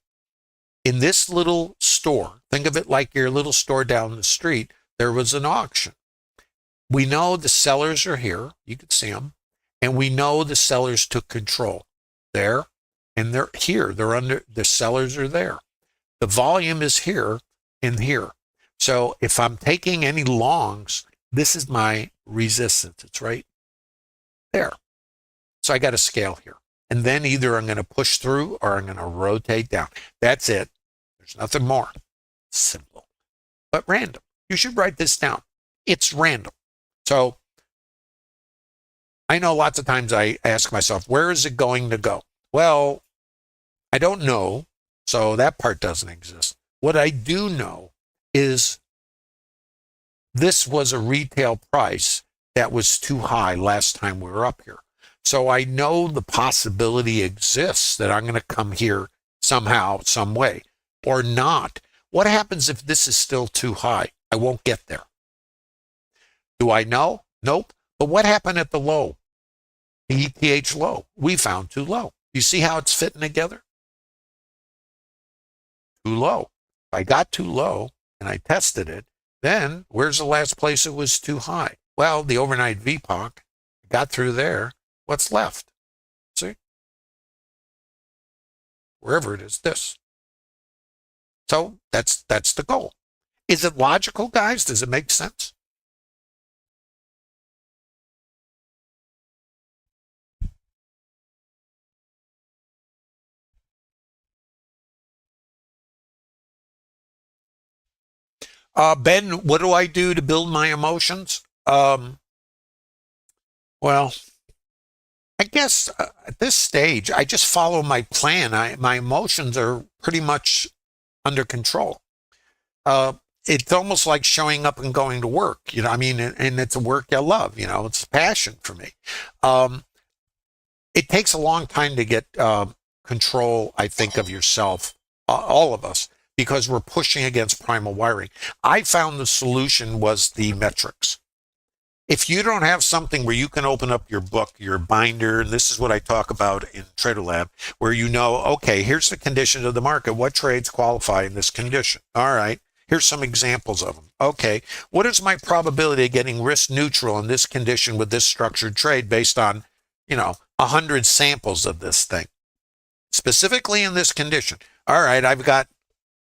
in this little store, think of it like your little store down the street, there was an auction. We know the sellers are here. You can see them. And we know the sellers took control there, and they're here. They're under, the sellers are there. The volume is here and here. So if I'm taking any longs, this is my resistance. It's right there. So I got to scale here. And then either I'm going to push through or I'm going to rotate down. That's it. There's nothing more. Simple, but random. You should write this down. It's random. So I know lots of times I ask myself, where is it going to go? Well, I don't know. So that part doesn't exist. What I do know is this was a retail price that was too high last time we were up here. So I know the possibility exists that I'm going to come here somehow, some way, or not. What happens if this is still too high? I won't get there. Do I know? Nope. But what happened at the low? The ETH low. We found too low. You see how it's fitting together? Too low. If I got too low and I tested it, then where's the last place it was too high? Well, the overnight VPOC. Got through there. What's left? See? Wherever it is, this. So that's the goal. Is it logical, guys? Does it make sense? Ben, what do I do to build my emotions? Well, I guess at this stage, I just follow my plan. My emotions are pretty much under control. Uh, it's almost like showing up and going to work, I mean, and it's a work I love, it's a passion for me. Um, it takes a long time to get control, I think, of yourself, all of us, because we're pushing against primal wiring. I found the solution was the metrics. If you don't have something where you can open up your book, your binder, and this is what I talk about in TraderLab, where okay, here's the condition of the market. What trades qualify in this condition? All right, here's some examples of them. Okay, what is my probability of getting risk neutral in this condition with this structured trade based on, 100 samples of this thing? Specifically in this condition. All right, I've got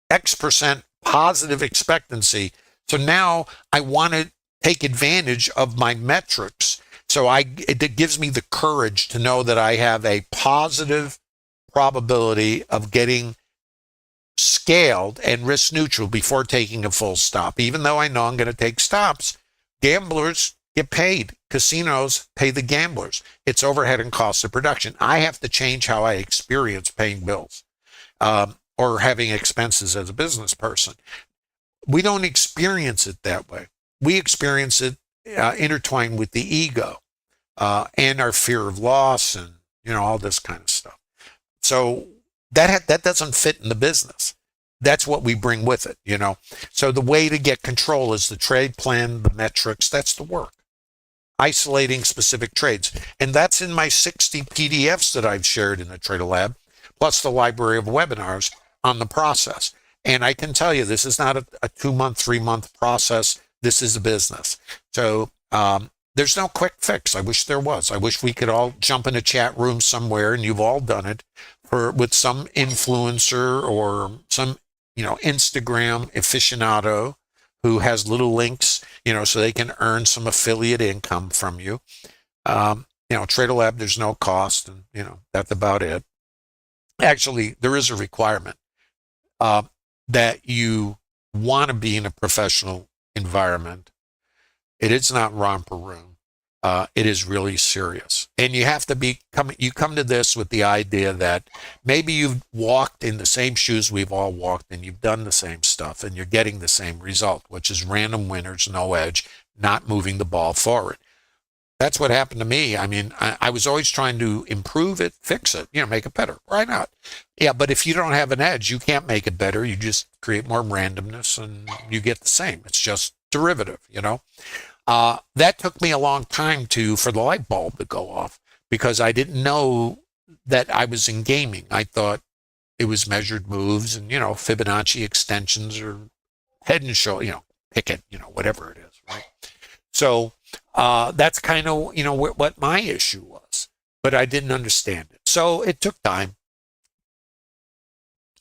X% positive expectancy. So now I want to take advantage of my metrics. So it gives me the courage to know that I have a positive probability of getting scaled and risk neutral before taking a full stop. Even though I know I'm going to take stops, gamblers get paid. Casinos pay the gamblers. It's overhead and cost of production. I have to change how I experience paying bills or having expenses as a business person. We don't experience it that way. We experience it intertwined with the ego and our fear of loss and, all this kind of stuff. So that doesn't fit in the business. That's what we bring with it, So the way to get control is the trade plan, the metrics. That's the work. Isolating specific trades. And that's in my 60 PDFs that I've shared in the TraderLab, plus the library of webinars on the process. And I can tell you, this is not a 2-month, 3-month process. This is a business. So there's no quick fix. I wish there was. I wish we could all jump in a chat room somewhere, and you've all done it, with some influencer or some, Instagram aficionado who has little links, so they can earn some affiliate income from you. TraderLab, there's no cost, and, that's about it. Actually, there is a requirement that you want to be in a professional environment. It is not romper room. It is really serious. And you have to you come to this with the idea that maybe you've walked in the same shoes we've all walked, and you've done the same stuff, and you're getting the same result, which is random winners, no edge, not moving the ball forward. That's what happened to me. I mean, I was always trying to improve it, fix it, make it better. Why not? Yeah, but if you don't have an edge, you can't make it better. You just create more randomness and you get the same. It's just derivative, That took me a long time for the light bulb to go off, because I didn't know that I was in gaming. I thought it was measured moves and, Fibonacci extensions or head and shoulder, pick it, whatever it is, right? So that's kind of, what my issue was, but I didn't understand it. So it took time,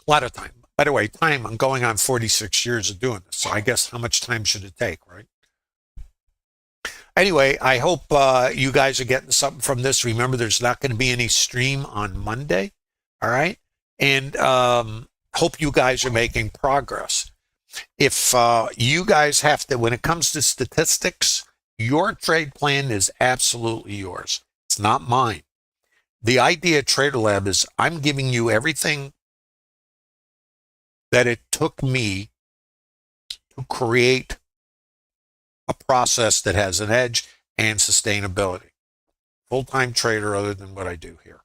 a lot of time. By the way, I'm going on 46 years of doing this. So I guess how much time should it take, right? Anyway, I hope you guys are getting something from this. Remember, there's not going to be any stream on Monday. All right. And hope you guys are making progress. If you guys have to, when it comes to statistics, your trade plan is absolutely yours. It's not mine. The idea at TraderLab is I'm giving you everything that it took me to create a process that has an edge and sustainability. Full-time trader other than what I do here.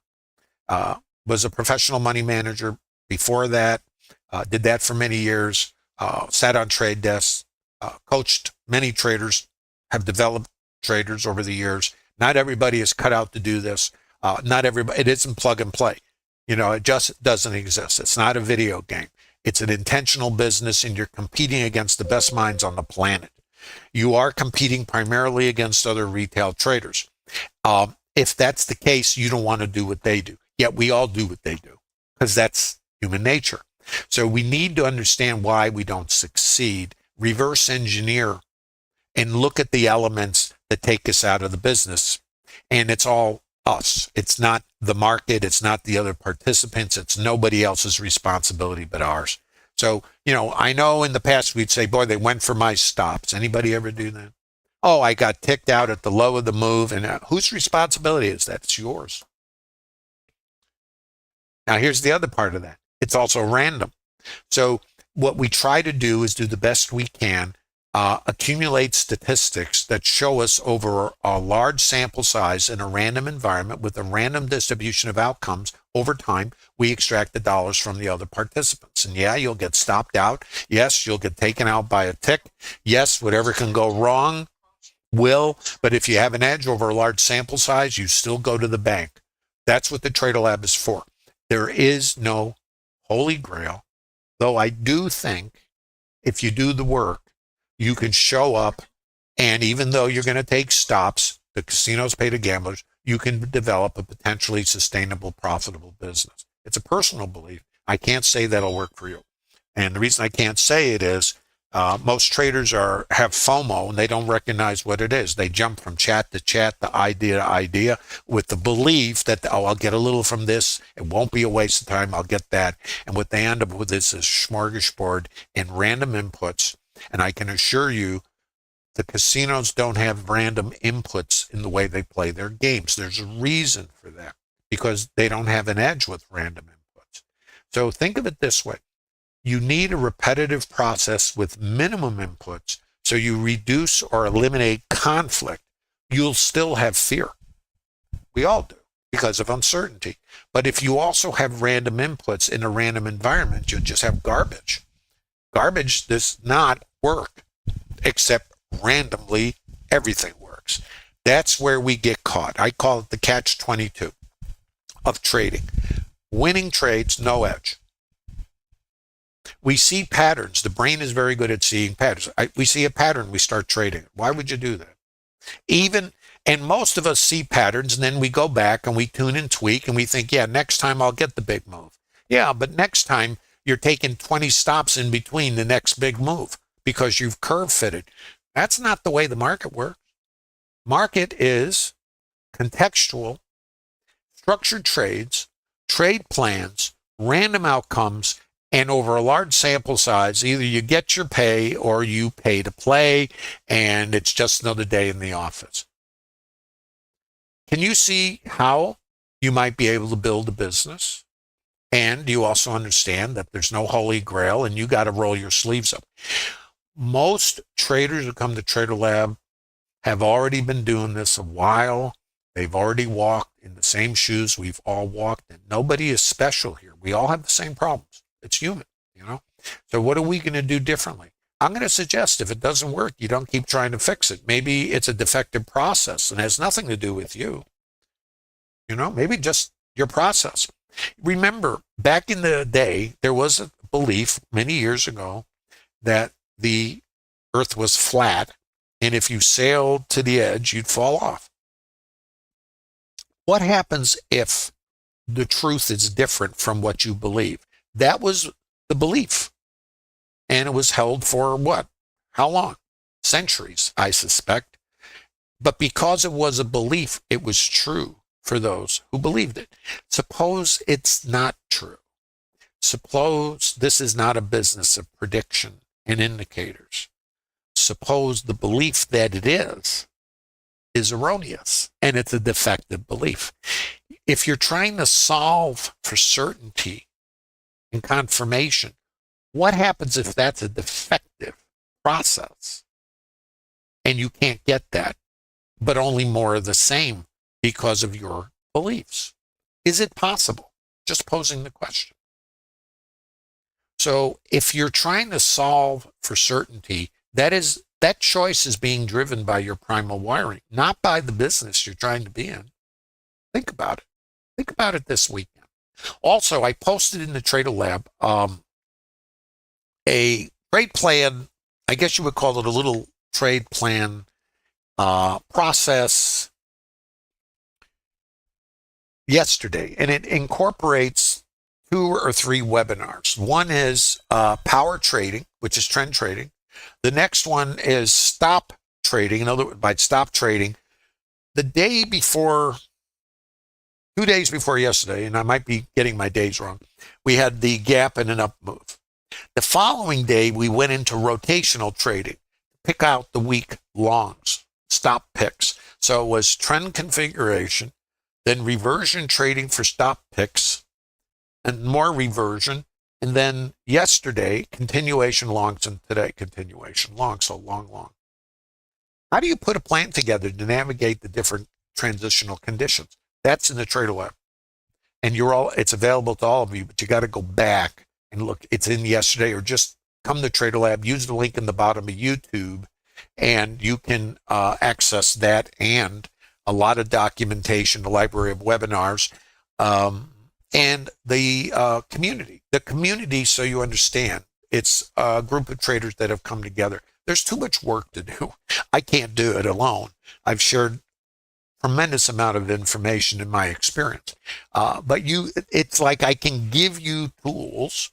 Was a professional money manager before that. Did that for many years. Sat on trade desks. Coached many traders. Have developed traders over the years. Not everybody is cut out to do this. Not everybody. It isn't plug and play. It just doesn't exist. It's not a video game. It's an intentional business, and you're competing against the best minds on the planet. You are competing primarily against other retail traders. If that's the case, you don't want to do what they do. Yet we all do what they do, because that's human nature. So we need to understand why we don't succeed, reverse engineer, and look at the elements that take us out of the business. And it's all us. It's not the market. It's not the other participants. It's nobody else's responsibility but ours. So, I know in the past we'd say, boy, they went for my stops. Anybody ever do that? Oh, I got ticked out at the low of the move. And whose responsibility is that? It's yours. Now, here's the other part of that. It's also random. So what we try to do is do the best we can, accumulate statistics that show us over a large sample size in a random environment with a random distribution of outcomes. Over time, we extract the dollars from the other participants. And yeah, you'll get stopped out. Yes, you'll get taken out by a tick. Yes, whatever can go wrong will. But if you have an edge over a large sample size, you still go to the bank. That's what the TraderLab is for. There is no holy grail, though I do think if you do the work, you can show up, and even though you're going to take stops, the casinos pay the gamblers, you can develop a potentially sustainable, profitable business. It's a personal belief. I can't say that'll work for you. And the reason I can't say it is most traders have FOMO, and they don't recognize what it is. They jump from chat to chat, to idea with the belief that, I'll get a little from this. It won't be a waste of time. I'll get that. And what they end up with is a smorgasbord in random inputs. And I can assure you, the casinos don't have random inputs in the way they play their games. There's a reason for that, because they don't have an edge with random inputs. So think of it this way. You need a repetitive process with minimum inputs, so you reduce or eliminate conflict. You'll still have fear. We all do, because of uncertainty. But if you also have random inputs in a random environment, you'll just have garbage. Garbage does not work, except randomly everything works. That's where we get caught. I call it the catch-22 of trading. Winning trades, no edge. We see patterns. The brain is very good at seeing patterns. We see a pattern, we start trading. Why would you do that? And most of us see patterns, and then we go back and we tune and tweak, and we think, yeah, next time I'll get the big move. Yeah, but next time you're taking 20 stops in between the next big move because you've curve fitted. That's not the way the market works. Market is contextual, structured trades, trade plans, random outcomes, and over a large sample size, either you get your pay or you pay to play, and it's just another day in the office. Can you see how you might be able to build a business? And you also understand that there's no holy grail, and you got to roll your sleeves up. Most traders who come to TraderLab have already been doing this a while. They've already walked in the same shoes we've all walked in. Nobody is special here. We all have the same problems. It's human, So what are we going to do differently? I'm going to suggest if it doesn't work, you don't keep trying to fix it. Maybe it's a defective process and has nothing to do with you. Maybe just your process. Remember, back in the day, there was a belief many years ago that the earth was flat, and if you sailed to the edge, you'd fall off. What happens if the truth is different from what you believe? That was the belief. And it was held for what? How long? Centuries, I suspect. But because it was a belief, it was true for those who believed it. Suppose it's not true. Suppose this is not a business of prediction and indicators. Suppose the belief that it is erroneous, and it's a defective belief. If you're trying to solve for certainty and confirmation, what happens if that's a defective process and you can't get that, but only more of the same because of your beliefs? Is it possible? Just posing the question. So if you're trying to solve for certainty, that choice is being driven by your primal wiring, not by the business you're trying to be in. Think about it. Think about it this weekend. Also, I posted in the TraderLab a trade plan. I guess you would call it a little trade plan process yesterday, and it incorporates 2 or 3 webinars. One is power trading, which is trend trading. The next one is stop trading. In other words, by stop trading, the day before, 2 days before yesterday, and I might be getting my days wrong, we had the gap and an up move. The following day, we went into rotational trading, pick out the weak longs, stop picks. So it was trend configuration, then reversion trading for stop picks, and more reversion. And then yesterday, continuation longs, and today, continuation longs. So long, long. How do you put a plan together to navigate the different transitional conditions? That's in the TraderLab. And it's available to all of you, but you got to go back and look. It's in yesterday, or just come to TraderLab, use the link in the bottom of YouTube, and you can access that and a lot of documentation, the library of webinars, and the community. The community, so you understand, it's a group of traders that have come together. There's too much work to do. I can't do it alone. I've shared tremendous amount of information in my experience. But it's like I can give you tools,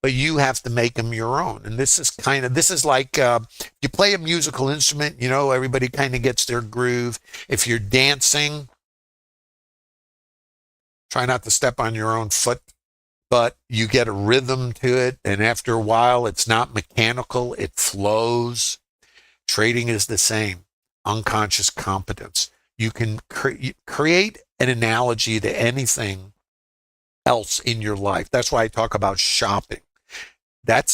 but you have to make them your own. And this is like you play a musical instrument, everybody kind of gets their groove. If you're dancing, try not to step on your own foot, but you get a rhythm to it. And after a while, it's not mechanical, it flows. Trading is the same. Unconscious competence. You can create an analogy to anything else in your life. That's why I talk about shopping.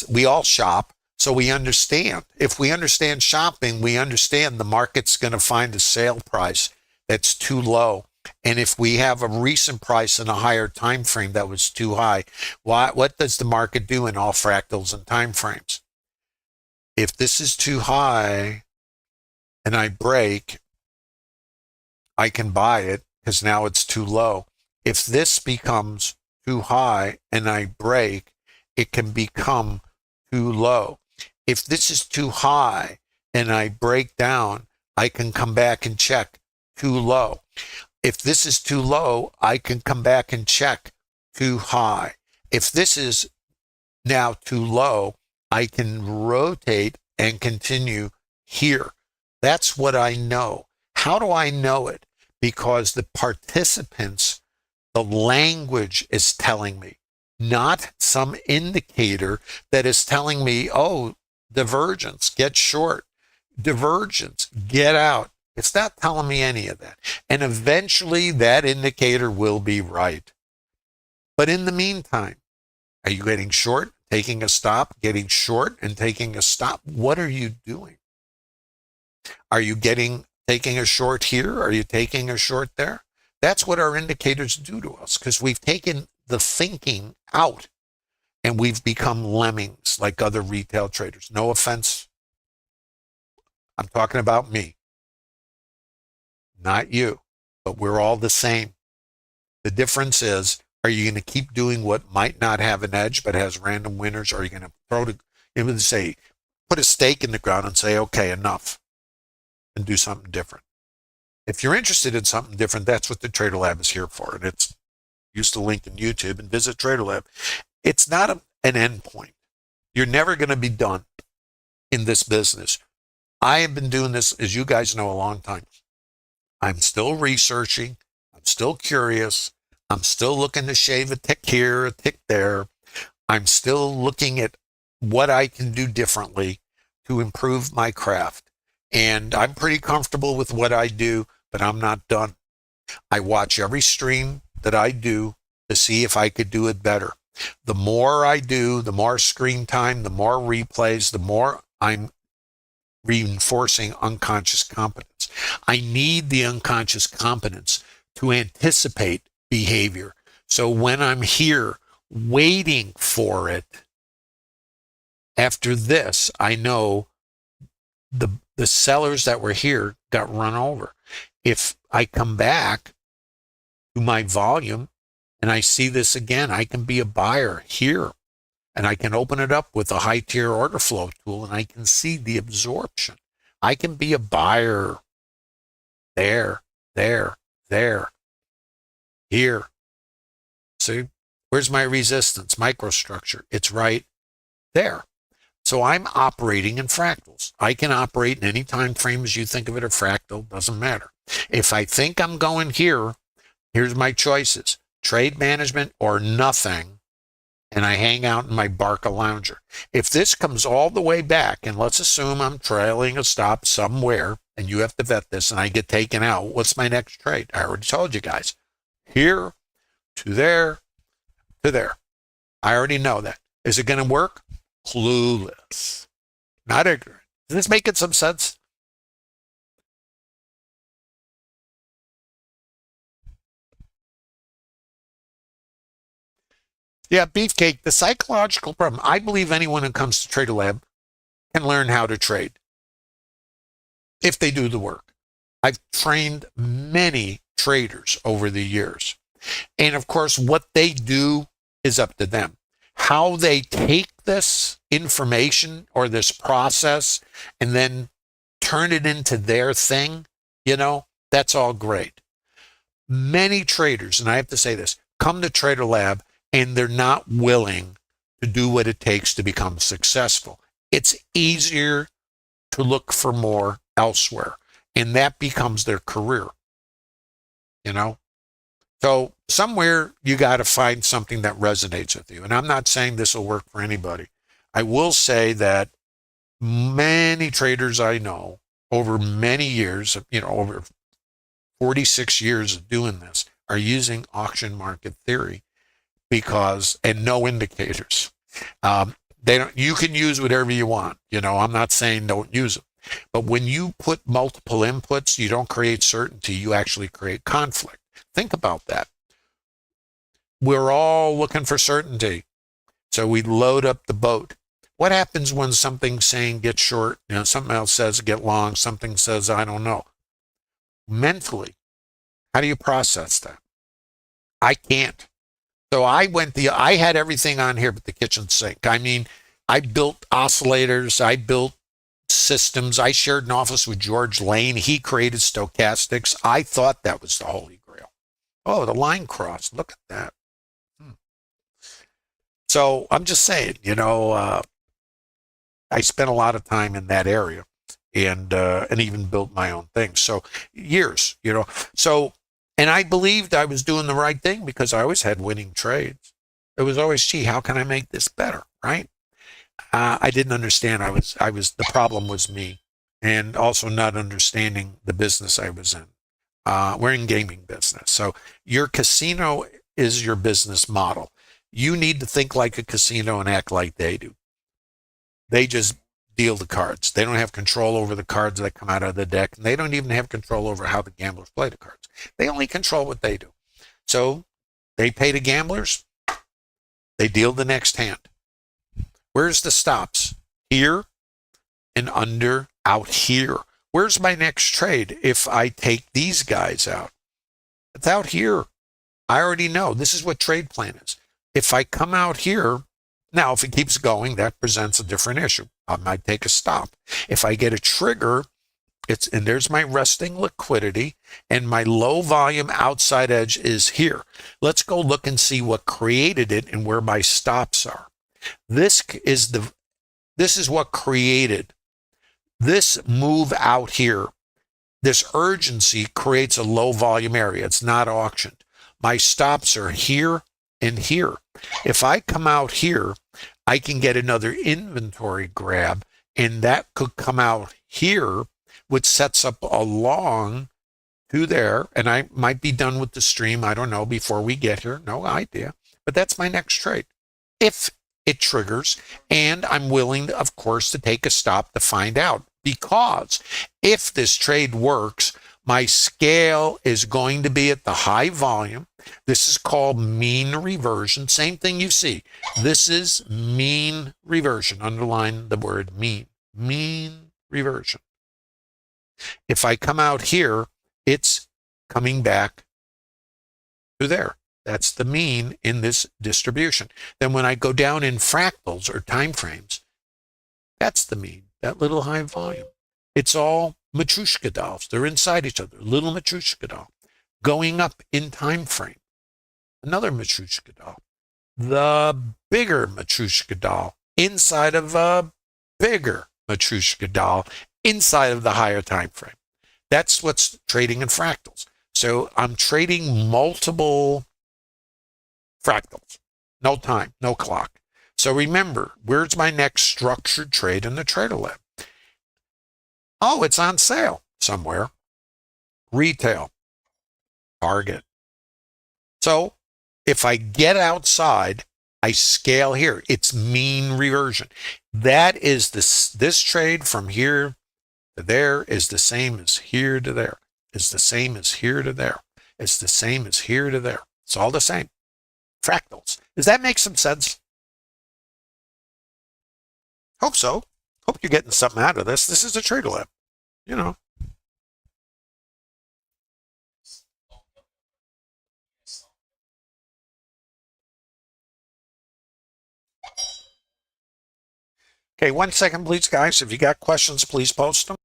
We all shop, so we understand. If we understand shopping, we understand the market's going to find a sale price that's too low. And if we have a recent price in a higher time frame that was too high, what does the market do in all fractals and time frames? If this is too high and I break, I can buy it because now it's too low. If this becomes too high and I break, it can become too low. If this is too high and I break down, I can come back and check too low. If this is too low, I can come back and check too high. If this is now too low, I can rotate and continue here. That's what I know. How do I know it? Because the participants, the language is telling me, not some indicator that is telling me, oh, divergence, get short, divergence, get out. It's not telling me any of that. And eventually that indicator will be right. But in the meantime, are you getting short, taking a stop, getting short and taking a stop? What are you doing? Are you taking a short here? Are you taking a short there? That's what our indicators do to us, because we've taken the thinking out and we've become lemmings like other retail traders. No offense. I'm talking about me, not you, but we're all the same. The difference is, are you going to keep doing what might not have an edge but has random winners? Or are you going to put a stake in the ground and say, okay, enough, and do something different? If you're interested in something different, that's what the TraderLab is here for. And it's use the link in YouTube and visit TraderLab. It's not an end point. You're never going to be done in this business. I have been doing this, as you guys know, a long time. I'm still researching. I'm still curious. I'm still looking to shave a tick here, a tick there. I'm still looking at what I can do differently to improve my craft. And I'm pretty comfortable with what I do, but I'm not done. I watch every stream that I do to see if I could do it better. The more I do, the more screen time, the more replays, the more I'm reinforcing unconscious competence. I need the unconscious competence to anticipate behavior. So when I'm here waiting for it, after this, I know the sellers that were here got run over. If I come back to my volume and I see this again, I can be a buyer here, and I can open it up with a high tier order flow tool and I can see the absorption. I can be a buyer there, here. See, where's my resistance? Microstructure. It's right there. So I'm operating in fractals. I can operate in any time frame as you think of it, a fractal, doesn't matter. If I think I'm going here, here's my choices: trade management or nothing. and I hang out in my Barca lounger. If this comes all the way back, and let's assume I'm trailing a stop somewhere, and you have to vet this, and I get taken out, what's my next trade? I already told you guys. Here to there to there. I already know that. Is it going to work? Clueless. Not ignorant. Is this making some sense? Yeah, Beefcake, the psychological problem. I believe anyone who comes to TraderLab can learn how to trade if they do the work. I've trained many traders over the years. And of course, what they do is up to them. How they take this information or this process and then turn it into their thing, that's all great. Many traders, and I have to say this, come to TraderLab and they're not willing to do what it takes to become successful. It's easier to look for more elsewhere, and that becomes their career. So somewhere you got to find something that resonates with you. And I'm not saying this will work for anybody. I will say that many traders I know over many years, over 46 years of doing this, are using auction market theory and no indicators. You can use whatever you want. I'm not saying don't use them. But when you put multiple inputs, you don't create certainty, you actually create conflict. Think about that. We're all looking for certainty. So we load up the boat. What happens when something's saying get short, something else says get long, something says I don't know? Mentally, how do you process that? I can't. So I had everything on here but the kitchen sink. I mean, I built oscillators, I built systems. I shared an office with George Lane. He created stochastics. I thought that was the holy grail. Oh, the line cross. Look at that. So I'm just saying, I spent a lot of time in that area and even built my own things. So years, and I believed I was doing the right thing because I always had winning trades. It was always, gee, how can I make this better? Right? I didn't understand. The problem was me, and also not understanding the business I was in. We're in gaming business. So your casino is your business model. You need to think like a casino and act like they do. They just deal the cards. They don't have control over the cards that come out of the deck, and they don't even have control over how the gamblers play the cards. They only control what they do. So they pay the gamblers. They deal the next hand. Where's the stops? Here and under, out here. Where's my next trade if I take these guys out? It's out here. I already know. This is what trade plan is. If I come out here, now if it keeps going, that presents a different issue. I might take a stop. If I get a trigger, and there's my resting liquidity, and my low volume outside edge is here. Let's go look and see what created it and where my stops are. This is what created this move out here. This urgency creates a low volume area. It's not auctioned. My stops are here and here. If I come out here, I can get another inventory grab, and that could come out here, which sets up a long to there. And I might be done with the stream, I don't know, before we get here. No idea. But that's my next trade. If it triggers, and I'm willing, of course, to take a stop to find out. Because if this trade works, my scale is going to be at the high volume. This is called mean reversion. Same thing you see. This is mean reversion. Underline the word mean. Mean reversion. If I come out here, it's coming back to there. That's the mean in this distribution. Then when I go down in fractals or time frames, that's the mean, that little high volume. It's all Matryoshka dolls. They're inside each other. Little Matryoshka doll. Going up in time frame. Another Matryoshka doll. The bigger Matryoshka doll inside of a bigger Matryoshka doll inside of the higher time frame. That's what's trading in fractals. So I'm trading multiple fractals. No time, no clock. So remember, where's my next structured trade in the TraderLab? Oh, it's on sale somewhere. Retail, Target. So if I get outside, I scale here. It's mean reversion. That is this trade from here to there is the same as here to there. It's the same as here to there. It's the same as here to there. It's all the same. Fractals. Does that make some sense? Hope so. Hope you're getting something out of this. This is a TraderLab. You know. Okay, 1 second, please, guys. If you got questions, please post them.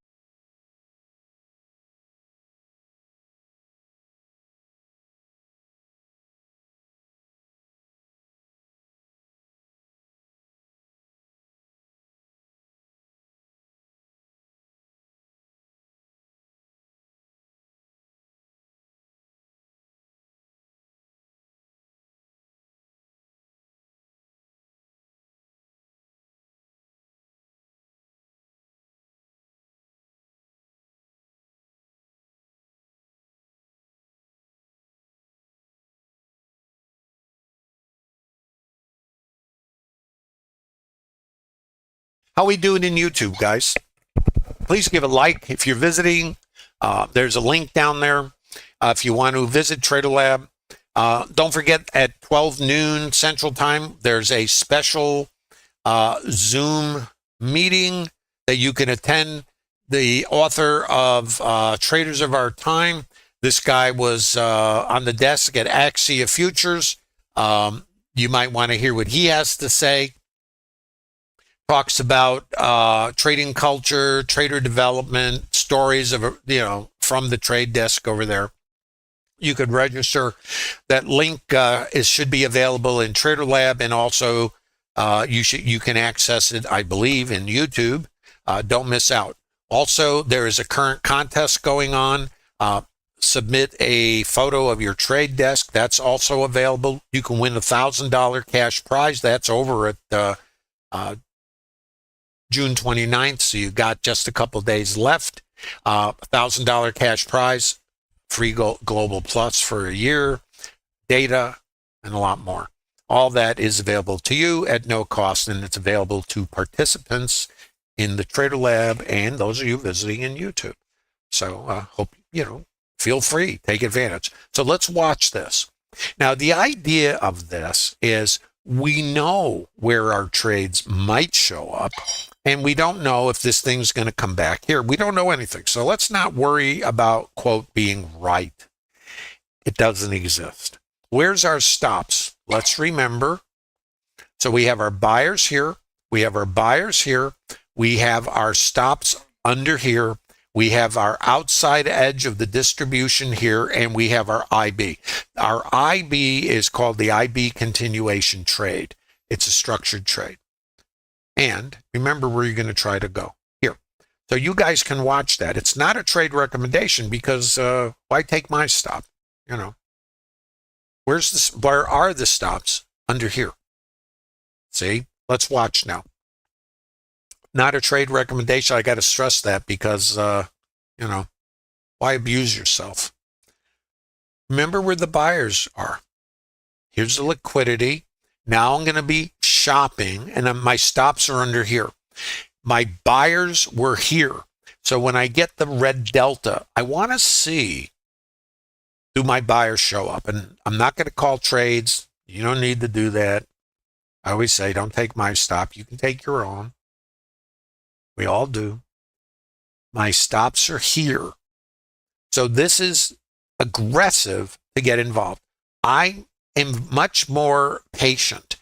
How we doing in YouTube, guys? Please give a like if you're visiting. There's a link down there if you want to visit TraderLab. Don't forget at 12 noon Central Time, there's a special Zoom meeting that you can attend. The author of Traders of Our Time, this guy was on the desk at Axia Futures. You might want to hear what he has to say. Talks about trading culture, trader development, stories of, from the trade desk over there. You could register. That link should be available in TraderLab, and also you can access it, I believe, in YouTube. Don't miss out. Also, there is a current contest going on. Submit a photo of your trade desk. That's also available. You can win $1,000 cash prize. That's over at June 29th, so you got just a couple days left. $1,000 cash prize, free Global Plus for a year, data, and a lot more. All that is available to you at no cost, and it's available to participants in the TraderLab and those of you visiting in YouTube. So hope, feel free, take advantage. So let's watch this. Now, the idea of this is we know where our trades might show up, and we don't know if this thing's going to come back here. We don't know anything. So let's not worry about, quote, being right. It doesn't exist. Where's our stops? Let's remember. So we have our buyers here. We have our buyers here. We have our stops under here. We have our outside edge of the distribution here, and we have our IB. Our IB is called the IB continuation trade. It's a structured trade. And remember where you're going to try to go here. So you guys can watch that. It's not a trade recommendation because why take my stop? Where's this? Where are the stops? Under here. See, let's watch now. Not a trade recommendation. I got to stress that because, why abuse yourself? Remember where the buyers are. Here's the liquidity. Now I'm going to be shopping, and my stops are under here. My buyers were here. So when I get the red delta, I want to see, do my buyers show up? And I'm not going to call trades. You don't need to do that. I always say, don't take my stop. You can take your own. We all do. My stops are here. So this is aggressive to get involved. I am much more patient.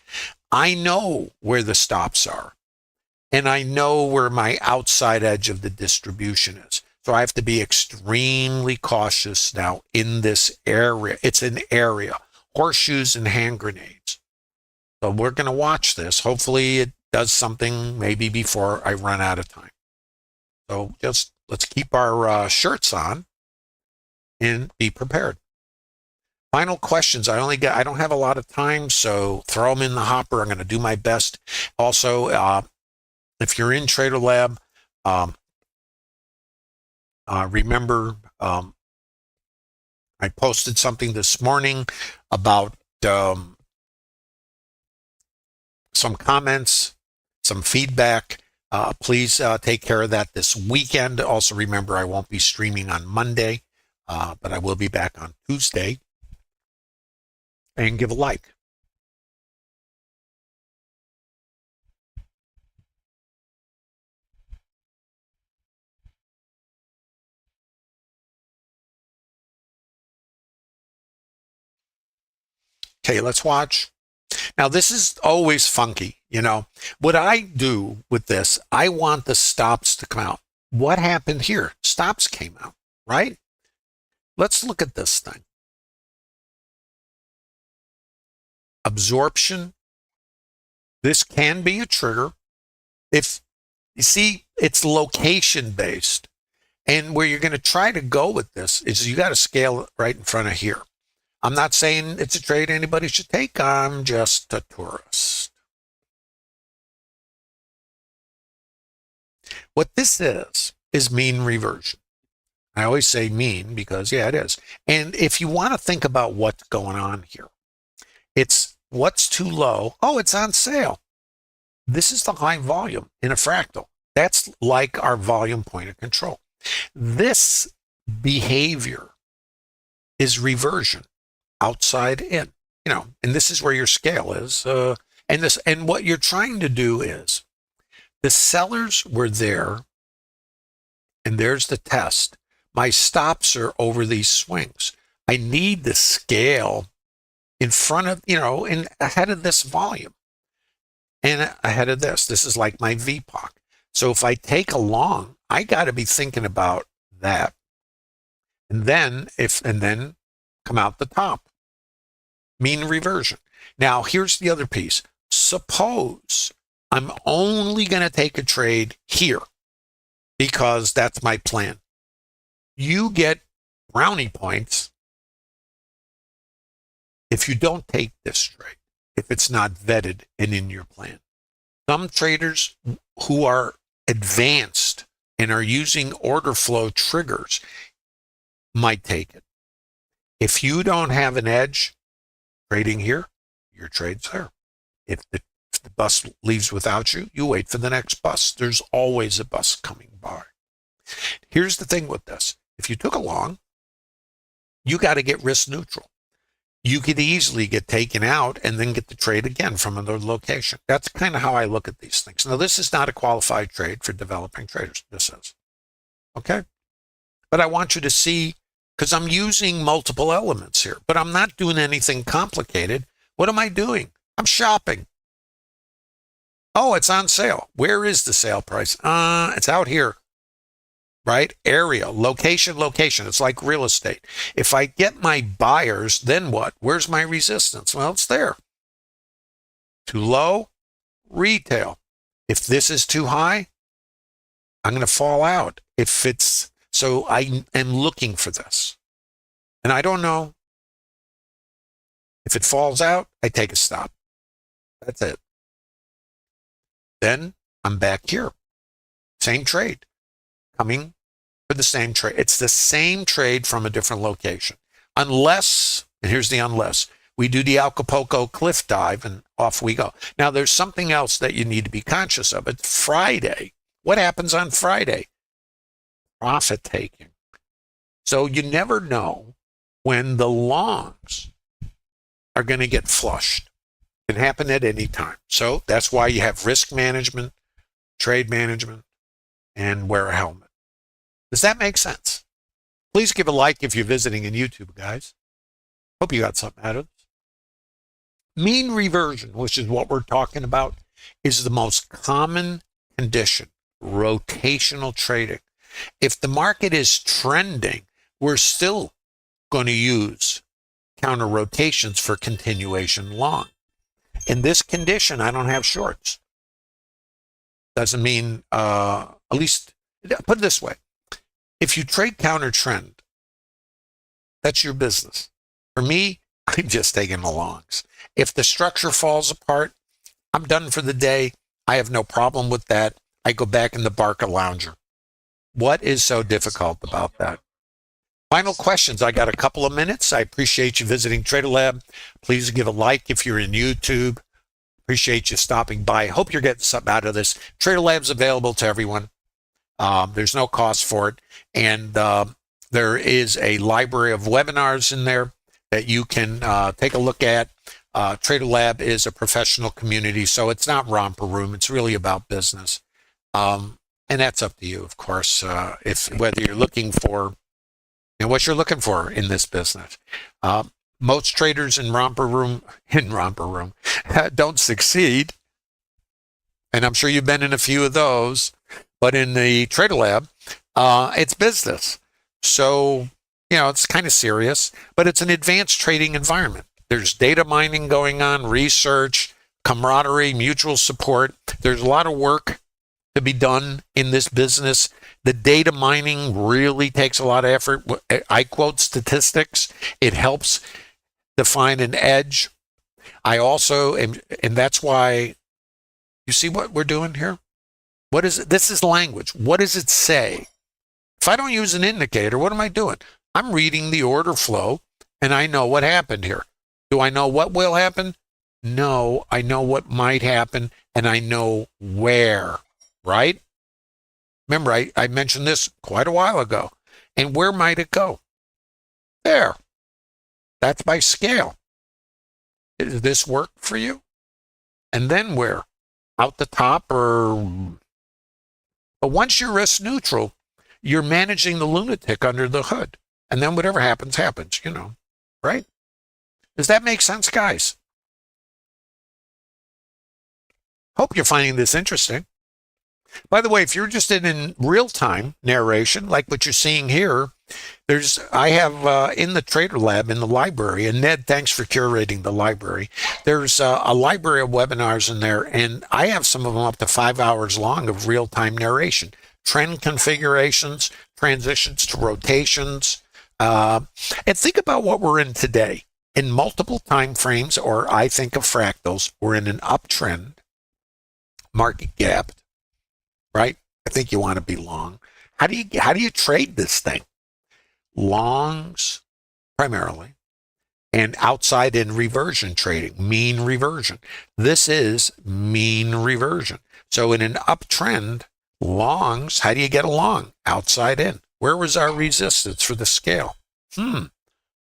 I know where the stops are, and I know where my outside edge of the distribution is. So I have to be extremely cautious now in this area. It's an area, horseshoes and hand grenades. So we're going to watch this. Hopefully it does something maybe before I run out of time. So just let's keep our shirts on and be prepared. Final questions. I don't have a lot of time, so throw them in the hopper. I'm going to do my best. Also, if you're in TraderLab, remember, I posted something this morning about some comments, some feedback. Please take care of that this weekend. Also, remember, I won't be streaming on Monday, but I will be back on Tuesday. And give a like. Okay, let's watch. Now, this is always funky. You know, what I do with this, I want the stops to come out. What happened here? Stops came out, right? Let's look at this thing. Absorption. This can be a trigger. If you see, it's location based. And where you're going to try to go with this is you got to scale it right in front of here. I'm not saying it's a trade anybody should take. I'm just a tourist. What this is mean reversion. I always say mean because, yeah, it is. And if you want to think about what's going on here, it's what's too low. Oh, it's on sale. This is the high volume in a fractal. That's like our volume point of control. This behavior is reversion, outside in, you know, and this is where your scale is. And what you're trying to do is the sellers were there, and there's the test. My stops are over these swings. I need the scale in front of, you know, in ahead of this volume and ahead of this. This is like my VPOC. So if I take a long, I got to be thinking about that. And then come out the top. Mean reversion. Now, here's the other piece. Suppose I'm only going to take a trade here because that's my plan. You get brownie points if you don't take this trade, if it's not vetted and in your plan. Some traders who are advanced and are using order flow triggers might take it. If you don't have an edge trading here, your trade's there. If the bus leaves without you, you wait for the next bus. There's always a bus coming by. Here's the thing with this. If you took a long, you got to get risk neutral. You could easily get taken out and then get the trade again from another location. That's kind of how I look at these things. Now, this is not a qualified trade for developing traders. This is. Okay? But I want you to see, because I'm using multiple elements here, but I'm not doing anything complicated. What am I doing? I'm shopping. Oh, it's on sale. Where is the sale price? It's out here. Right? Area, location. It's like real estate. If I get my buyers, then what? Where's my resistance? Well, it's there. Too low, retail. If this is too high, I'm going to fall out. So I am looking for this. And I don't know. If it falls out, I take a stop. That's it. Then I'm back here. Same trade. Coming for the same trade. It's the same trade from a different location. Unless, and here's the unless, we do the Acapulco cliff dive and off we go. Now, there's something else that you need to be conscious of. It's Friday. What happens on Friday? Profit taking. So you never know when the longs are going to get flushed. It can happen at any time. So that's why you have risk management, trade management, and wear a helmet. Does that make sense? Please give a like if you're visiting in YouTube, guys. Hope you got something out of this. Mean reversion, which is what we're talking about, is the most common condition, rotational trading. If the market is trending, we're still going to use counter rotations for continuation long. In this condition, I don't have shorts. Doesn't mean, at least, put it this way. If you trade counter trend, that's your business, For me, I'm just taking the longs. If the structure falls apart, I'm done for the day. I have no problem with that. I go back in the Barca Lounger. What is so difficult about that? Final questions. I got a couple of minutes. I appreciate you visiting TraderLab. Please give a like if you're in YouTube. Appreciate you stopping by. Hope you're getting something out of this. TraderLab's available to everyone. There's no cost for it. And there is a library of webinars in there that you can take a look at. TraderLab is a professional community, so it's not romper room. It's really about business. And that's up to you, of course, if whether you're looking for what you're looking for in this business. Most traders in romper room don't succeed. And I'm sure you've been in a few of those, but in the TraderLab, it's business. So, it's kind of serious, but it's an advanced trading environment. There's data mining going on, research, camaraderie, mutual support. There's a lot of work to be done in this business. The data mining really takes a lot of effort. I quote statistics. It helps define an edge. I also am, and that's why, you see what we're doing here? What is it? This is language. What does it say? If I don't use an indicator, what am I doing? I'm reading the order flow, and I know what happened here. Do I know what will happen? No, I know what might happen, and I know where, right? Remember, I mentioned this quite a while ago. And where might it go? There. That's by scale. Does this work for you? And then where? Out the top or... But once you're risk neutral, you're managing the lunatic under the hood. And then whatever happens, happens, right? Does that make sense, guys? Hope you're finding this interesting. By the way, if you're interested in real-time narration, like what you're seeing here, I have in the TraderLab, in the library, and Ned, thanks for curating the library. There's a library of webinars in there, and I have some of them up to 5 hours long of real-time narration, trend configurations, transitions to rotations, and think about what we're in today. In multiple time frames, or I think of fractals, we're in an uptrend, market gapped, right? I think you want to be long. How do you trade this thing? Longs primarily, and outside in reversion trading, mean reversion. This is mean reversion. So in an uptrend, longs, how do you get a long? Outside in. Where was our resistance for the scale?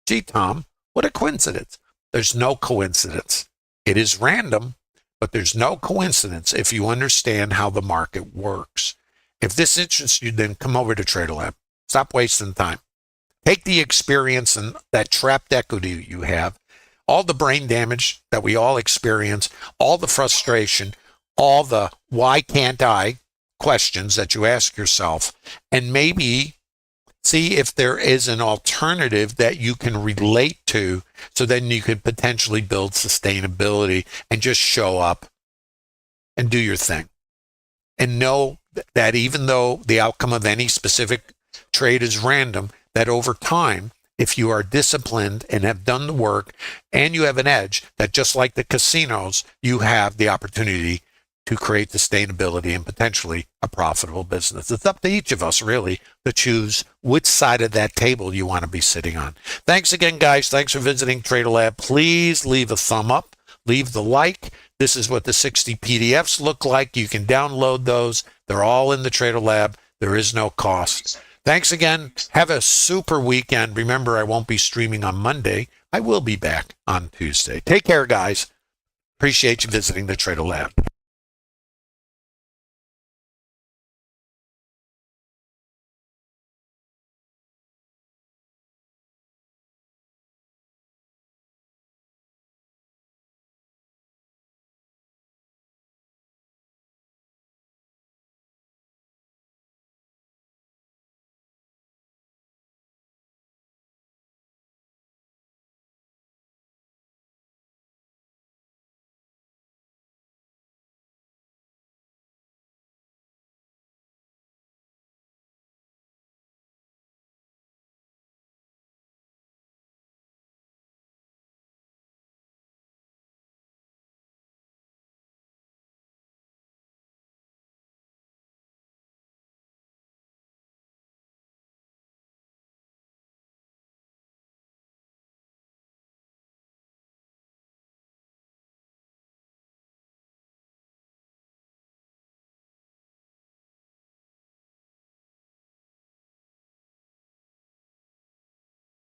Gee, Tom, what a coincidence. There's no coincidence. It is random, but there's no coincidence if you understand how the market works. If this interests you, then come over to TraderLab. Stop wasting time. Take the experience and that trapped equity you have, all the brain damage that we all experience, all the frustration, all the why can't I questions that you ask yourself, and maybe see if there is an alternative that you can relate to, so then you could potentially build sustainability and just show up and do your thing. And know that even though the outcome of any specific trade is random, that over time, if you are disciplined and have done the work and you have an edge, that just like the casinos, you have the opportunity to create sustainability and potentially a profitable business. It's up to each of us, really, to choose which side of that table you want to be sitting on. Thanks again, guys. Thanks for visiting TraderLab. Please leave a thumb up, leave the like. This is what the 60 PDFs look like. You can download those. They're all in the TraderLab. There is no cost. Thanks again. Have a super weekend. Remember, I won't be streaming on Monday. I will be back on Tuesday. Take care, guys. Appreciate you visiting the TraderLab.